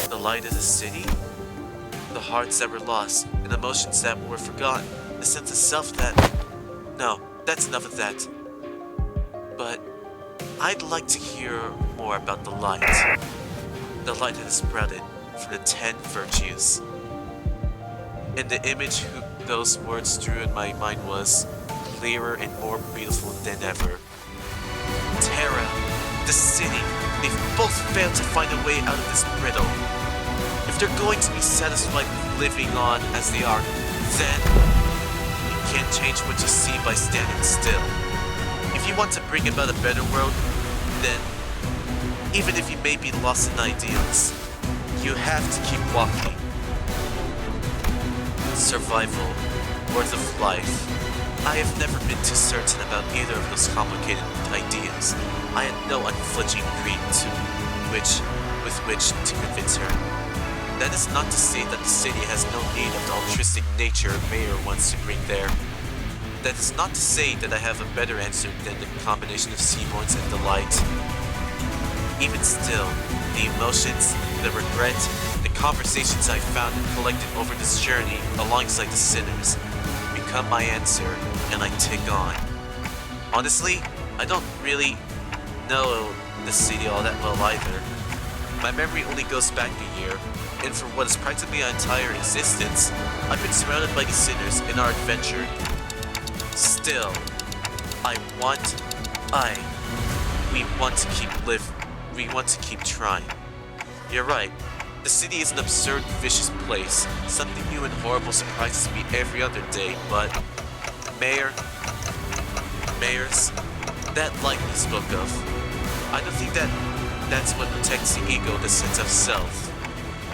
The light of the city, the hearts that were lost, and emotions that were forgotten, the sense of self that... No, that's enough of that. But I'd like to hear more about the light. The light that has sprouted from the 10 virtues. And the image those words drew in my mind was clearer and more beautiful than ever. Terra, the city, they've both failed to find a way out of this riddle. If they're going to be satisfied with living on as they are, then you can't change what you see by standing still. If you want to bring about a better world, then even if you may be lost in ideals, you have to keep walking. Survival, worth of life. I have never been too certain about either of those complicated ideas. I had no unflinching greed with which to convince her. That is not to say that the city has no need of the altruistic nature Mayor wants to bring there. That is not to say that I have a better answer than the combination of Seaborns and the light. Even still, the emotions, the regret, the conversations I found and collected over this journey alongside the sinners become my answer, and I tick on. Honestly, I don't really know the city all that well either. My memory only goes back a year, and for what is practically my entire existence, I've been surrounded by these sinners in our adventure. Still, we want to keep trying. You're right. The city is an absurd, vicious place. Something new and horrible surprises me every other day, but... Mayors, that light you spoke of, I don't think that's what protects the ego, the sense of self.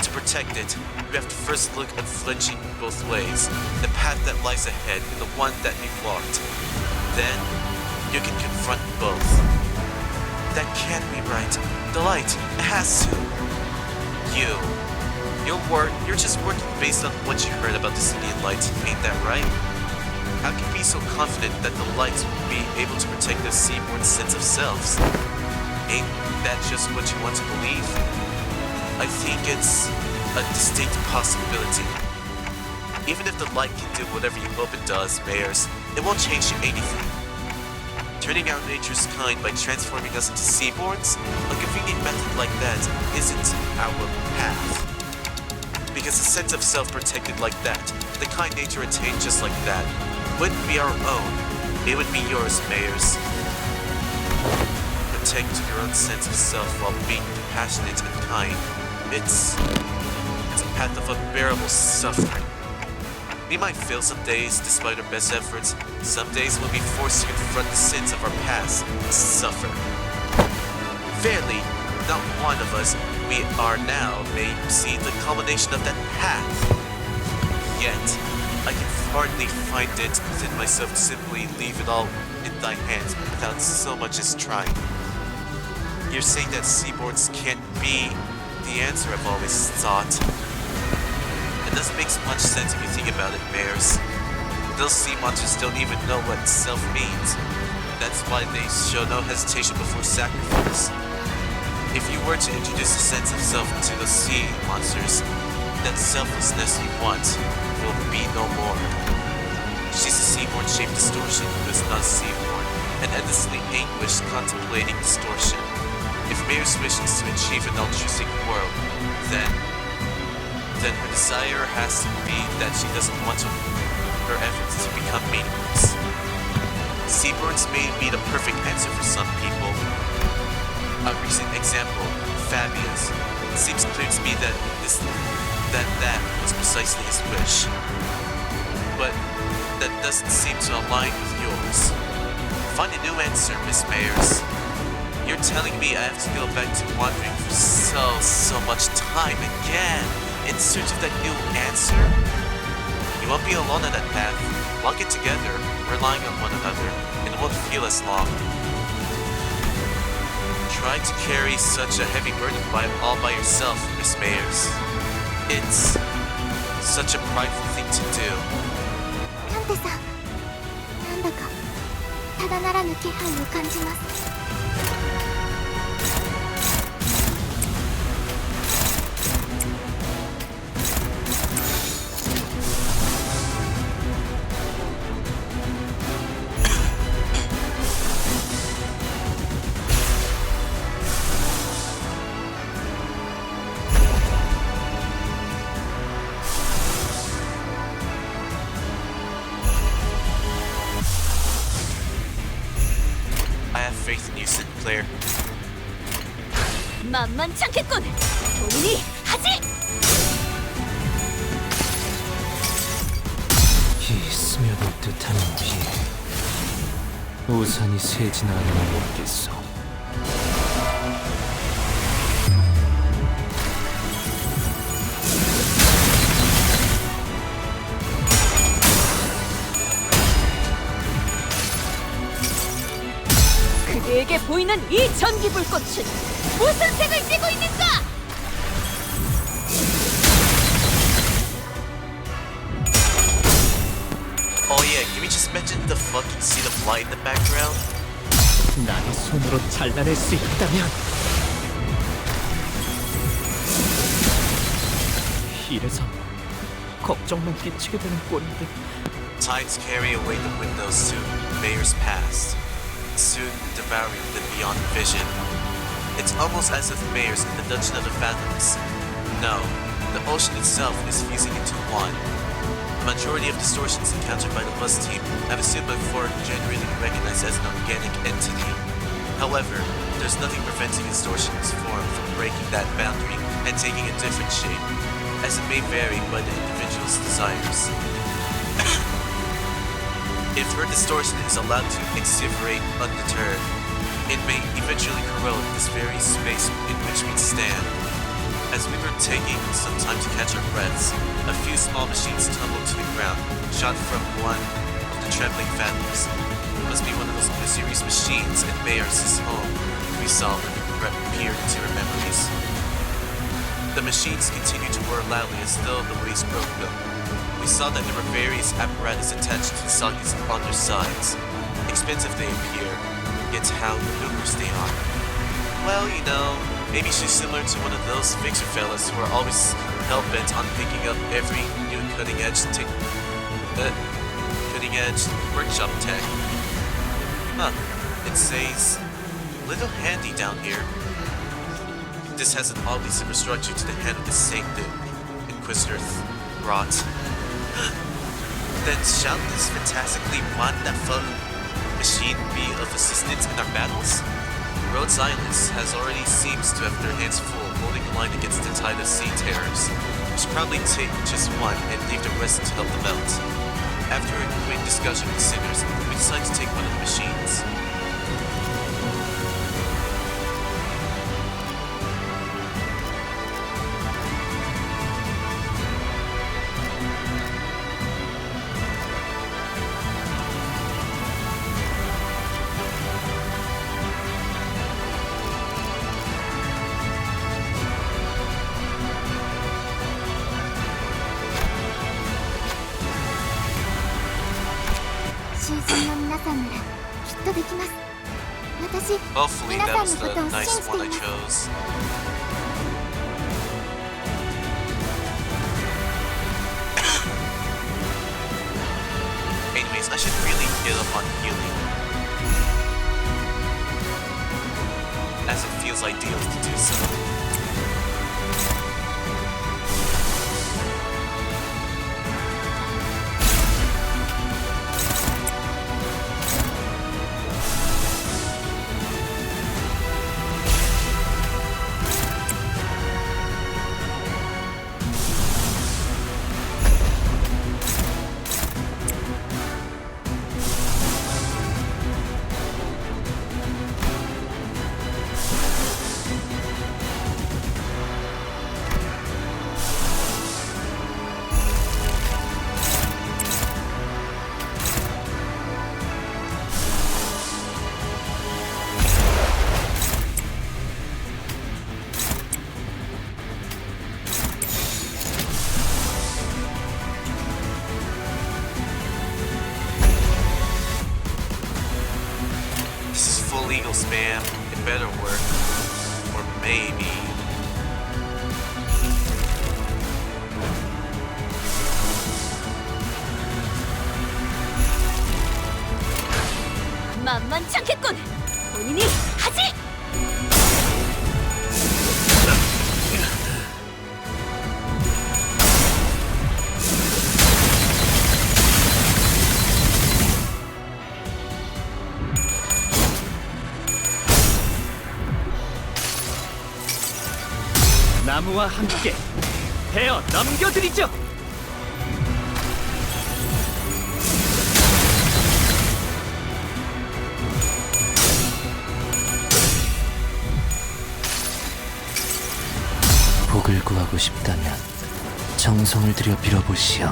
To protect it, we have to first look unflinching both ways, the path that lies ahead and the one that we've walked. Then, you can confront both. That can't be right. The light, it has to. You're just working based on what you heard about the city and light, ain't that right? How can you be so confident that the lights will be able to protect the Seaborn sense of selves? Ain't that just what you want to believe? I think it's a distinct possibility. Even if the light can do whatever you hope it does, Mayors, it won't change anything. Turning out nature's kind by transforming us into Seaborns, a convenient method like that isn't our path. Because a sense of self protected like that, the kind nature attained just like that, wouldn't be our own, it would be yours, Mayors. Protect your own sense of self while being compassionate and kind. It's a path of unbearable suffering. We might fail some days despite our best efforts. Some days we'll be forced to confront the sins of our past and suffer. Fairly, not one of us we are now may see the culmination of that path. Yet, I can hardly find it within myself to simply leave it all in thy hands without so much as trying. You're saying that seaboards can't be the answer I've always thought. It doesn't make much sense if you think about it, Bears. Those sea monsters don't even know what self means. That's why they show no hesitation before sacrifice. If you were to introduce a sense of self to the sea monsters, that selflessness you want will be no more. She's a seaborn-shaped distortion who is not seaborn, and endlessly anguished contemplating distortion. If Mayor's wish is to achieve an altruistic world, then her desire has to be that she doesn't want her efforts to become meaningless. Seaborns may be the perfect answer for some people. A recent example, Fabius. It seems clear to me that that was precisely his wish. But that doesn't seem to align with yours. Find a new answer, Miss Mayers. You're telling me I have to go back to wandering for so much time again in search of that new answer? You won't be alone on that path. Walk it together, relying on one another, and it won't feel as long. Trying to carry such a heavy burden all by yourself, Miss Mayers. It's such a prideful thing to do. カンテさん、なんだかただならぬ気配を感じます。I have faith in you, Sid Claire. 만만찮겠군. 본인이 하지. 이 스며들 듯한 비 우산이 새진 않으면 없겠어. 그대에게 보이는 이 전기 불꽃은 무슨 색을 띠고 있는가? Oh yeah, can we just mention the fucking scene of light in the background? 나의 손으로 잘라낼 수 있다면 이래서 걱정만 끼치게 되는 꼴인데. Tides carry away the windows to Mayor's past, soon devouring the beyond vision. It's almost as if Mayor's in the Dungeon of the Fathoms. No, the ocean itself is fusing into one. The majority of distortions encountered by the bus team have assumed before generally recognized as an organic entity. However, there's nothing preventing distortion's form from breaking that boundary and taking a different shape, as it may vary by the individual's desires. If her distortion is allowed to exuberate undeterred, it may eventually corrode this very space in which we stand. As we were taking some time to catch our breaths, a few small machines tumbled to the ground, shot from one of the trembling phantoms. It must be one of those mysterious machines in Mayers' home we saw when we peered into her memories. The machines continued to whir loudly as though the waves broke them. We saw that there were various apparatus attached to the sockets on their sides. Expensive they appear, yet how numerous they are. Well, you know, maybe she's similar to one of those fixer fellas who are always hell-bent on picking up every new cutting-edge workshop tech. Huh, it says, little handy down here. This has an oddly superstructure to the hand of the saint the Inquisitor brought. Then shall this fantastically wonderful machine be of assistance in our battles? Rhodes Islands has already seems to have their hands full holding the line against the tide of sea terrors. We should probably take just one and leave the rest to help them out. After a quick discussion with Sinners, we decided to take one of the machines. 囚人の皆さんならきっとできます。私 Hopefully 皆 that さん was のこと the を信 nice じて one い I ます。 chose. Anyways, I should really get up on healing, as it feels ideal to do so. This is full legal spam. It better work. Or maybe. 만만치 않겠군. 본인이 하지. 나무와 함께 베어 넘겨드리죠. 복을 구하고 싶다면 정성을 들여 빌어보시오.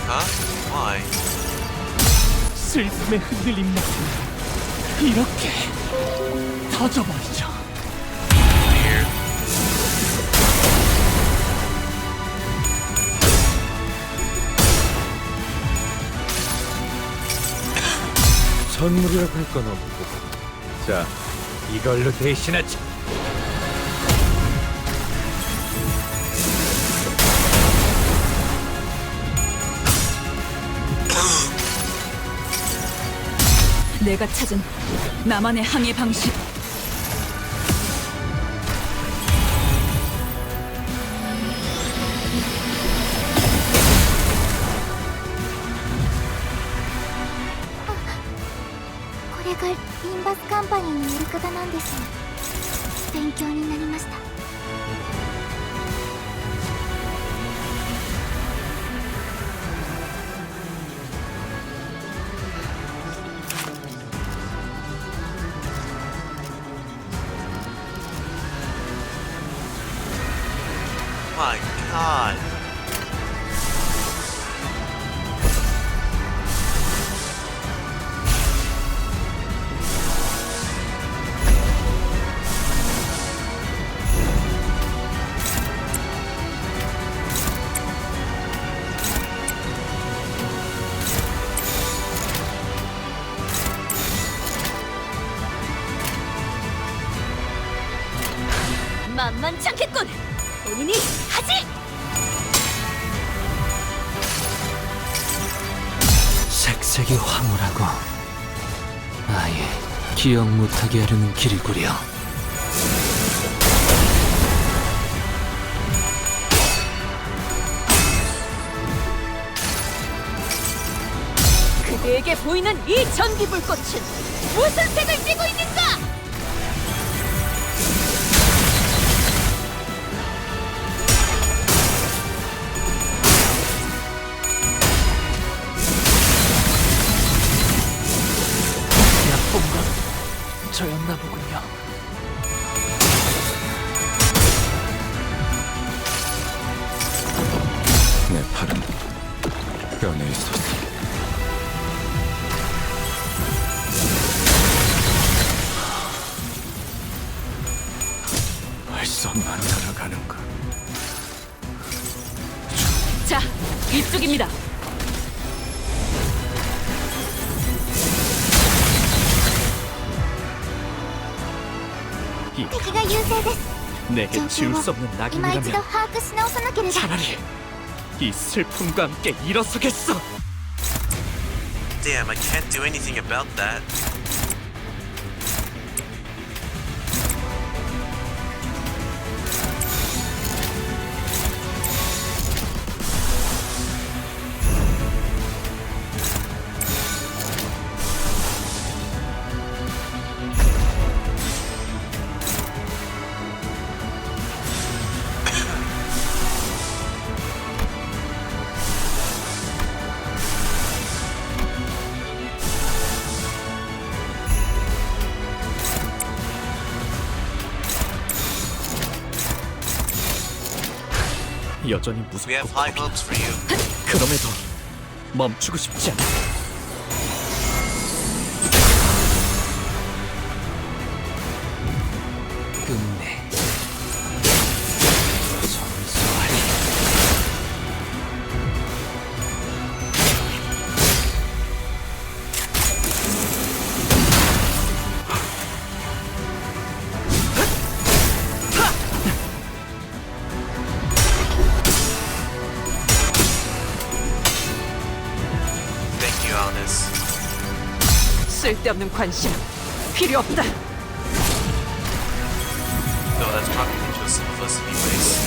Huh? Why? 슬픔에 흔들린 나무 이렇게 터져버리죠. Weird. 선물이라고 할 건 없고. 자, 이걸로 대신하지. 내가 찾은 나만의 항해 방식.これがリンバスカンパニーのやり方なんですね。勉強になりました。 My god. 만만치 않겠군. 본인이 하지. 색색이 황홀하고 아예 기억 못하게 하려는 길이구려. 그대에게 보이는 이 전기 불꽃은 무슨 색을 띠고 있는가? 나쁜 건 저였나 보군요. 내 팔은 뼈에 있었어. 벌써 만나러 가는가? 자, 이쪽입니다. 이 敵が優勢です。 내게 지울 수 없는 今一度 낙인이라면 把握し直さなければ。 차라리 이 슬픔과 함께 일어서겠어. Damn, I can't do anything about that. 여전히 We 무섭고 have high 겁이 나. hopes for you. 그럼에도 멈추고 싶지 않아. 끝내 정수하리. Thank you, Honest. 쓸데없는 관심 필요 없다. No, that's probably gonna kill some of us anyways.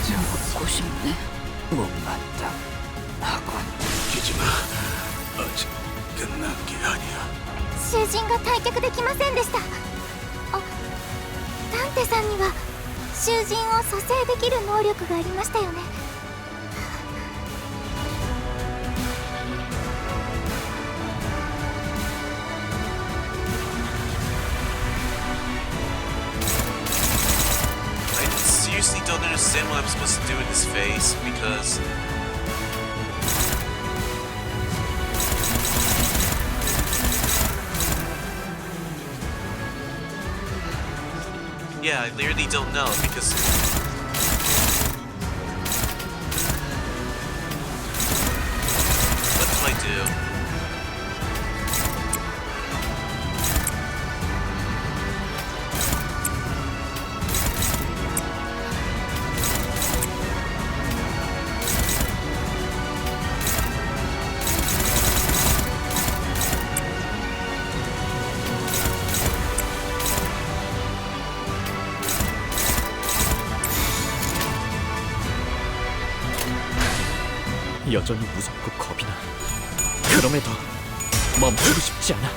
잡고 싶네. 못마땅 하군. 기지마. 아직 끝난 게 아니야. 囚人が退却できませんでした。あ、ダンテさんには囚人を蘇生できる能力がありましたよね。 I seriously don't understand what I'm supposed to do in this phase because yeah, I literally don't know because what do I do? 여전히 무섭고 겁이 나. 그럼에도 멈추고 싶지 않아.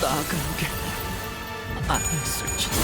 나가는 게 아니었을지도.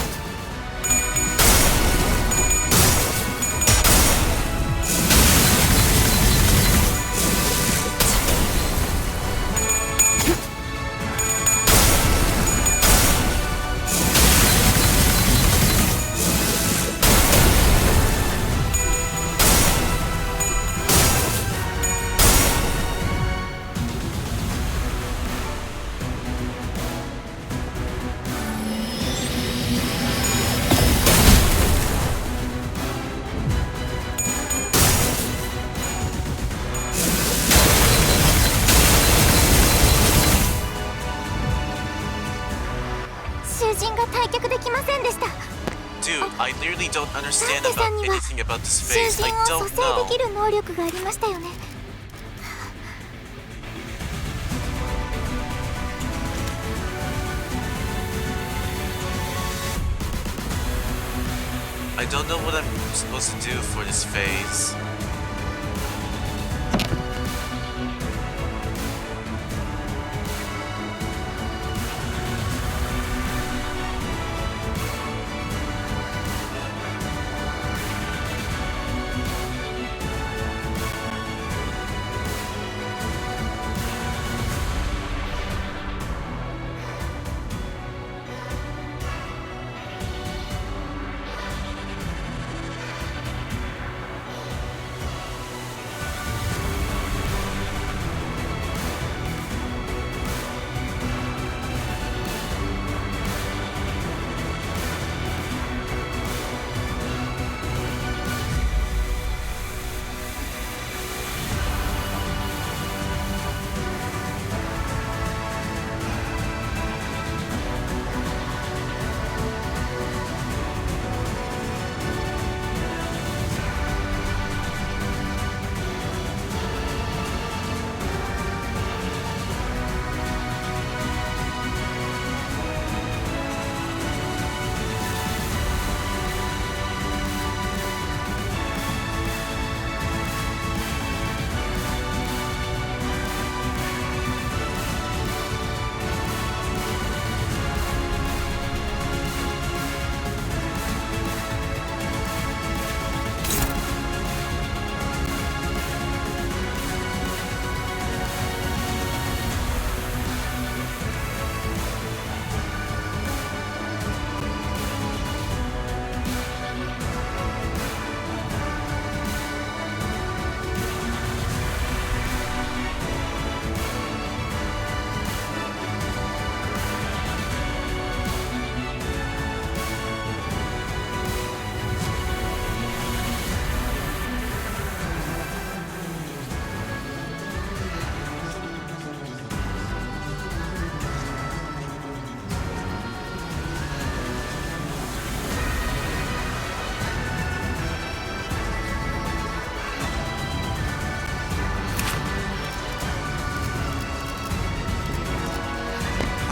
Dude, I literally don't ダン understand テさ about んには anything about this 囚 phase. 人 I を don't 蘇生 know. できる能力がありましたよね。 I don't know what I'm supposed to do for this phase.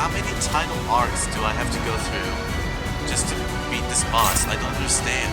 how many title arcs do I have to go through just to beat this boss? I don't understand.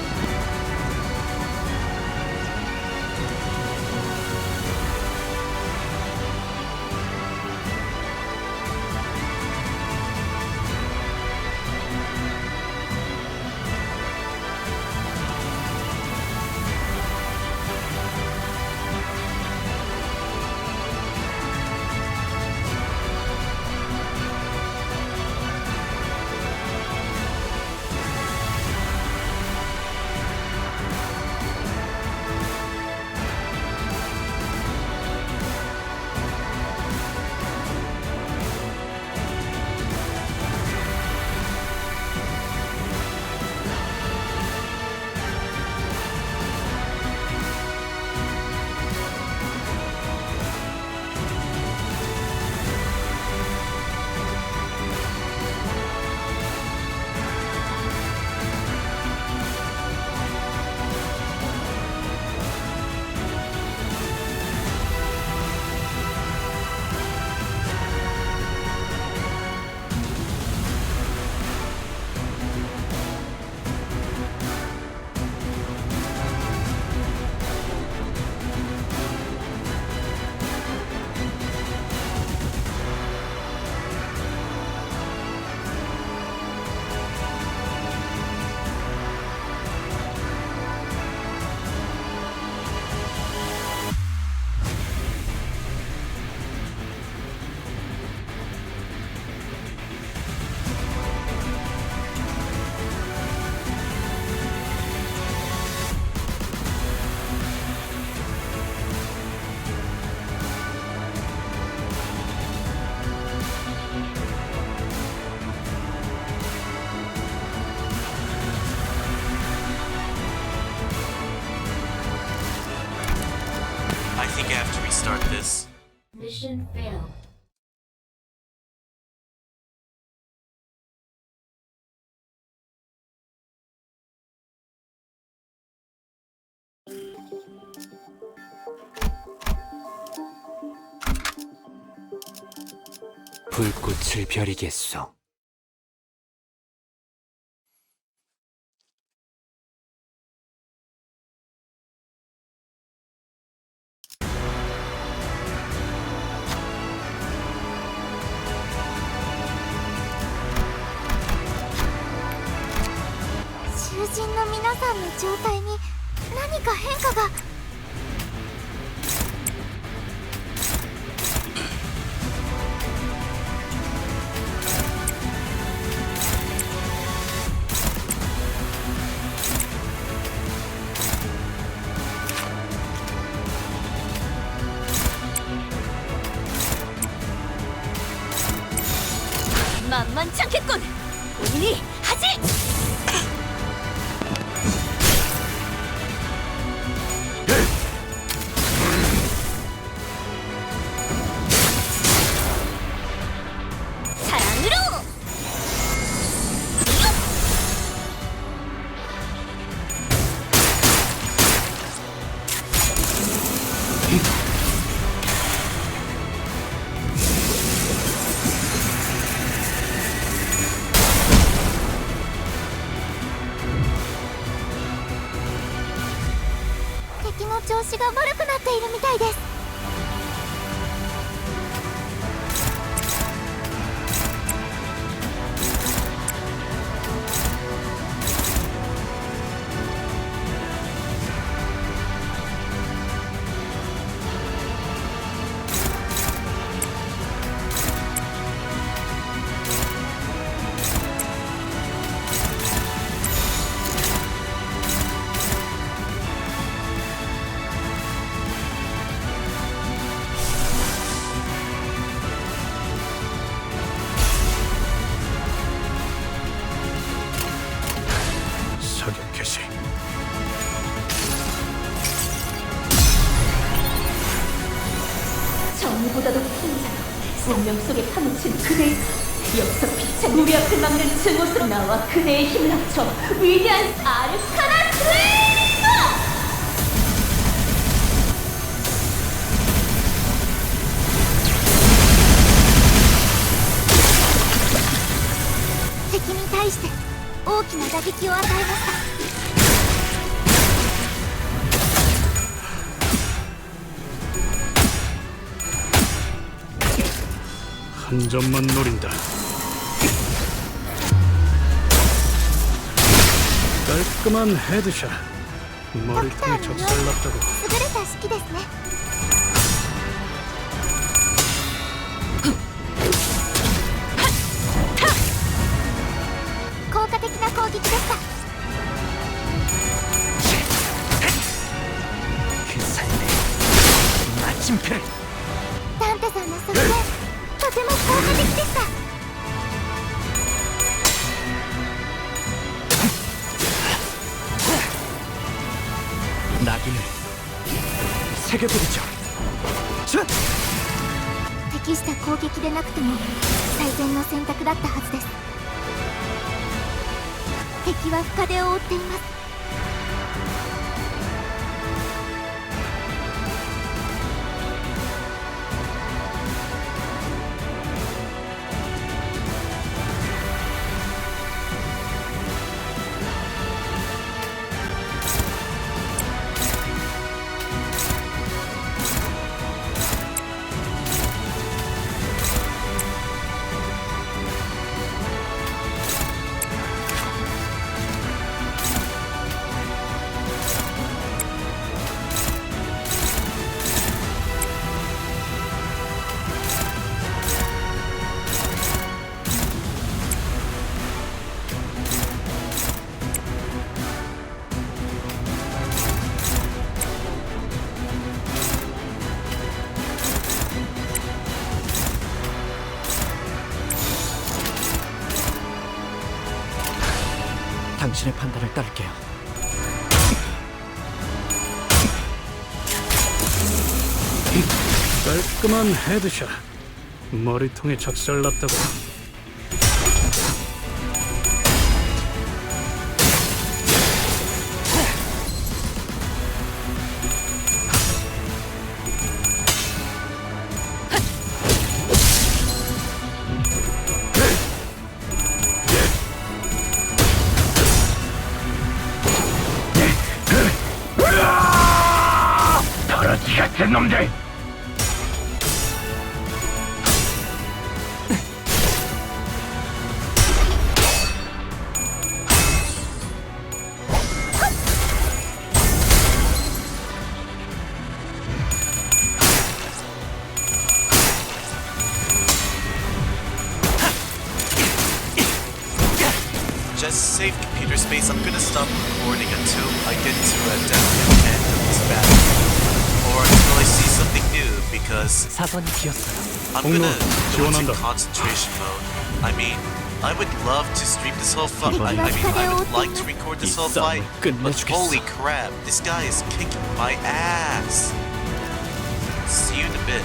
I think I have to restart this. Mission failed. 불꽃을 벼리겠소.囚人の皆さんの状態に何か変化が。만만찮겠군! 본인이 하지! 사랑으로!調子が悪くなっているみたいです。정의보다도 큰 자로 운명 속에 파묻힌 그대의 역사 빛의 우리 앞을 막는 증오스러 나와 그대의 힘을 합쳐 위대한 아르카나 슬레이머! きな打撃を与えました。 한 점만 노린다. 깔끔한 헤드샷. 머리통에 적살났다고. 優れた式ですね。効果的な攻撃でした。 그 삶의 마침표를 ダンテさんの側面とても効果的でした。 낙인을 새겨드리죠. 適した攻撃でなくても最善の選択だったはずです。敵は深手を負っています。 당신의 판단을 따를게요. 깔끔한 헤드샷. 머리통에 적살났다고. 더러지 같은 놈들! Just save computer space. I'm gonna stop recording until I get to a definite end of this battle. Or until I see something new, because 4번이 비었어요. I'm gonna go into 지원한다. concentration mode. I mean, I would love to stream this whole fight. I would like to record this whole fight. But holy crap, this guy is kicking my ass. See you in a bit.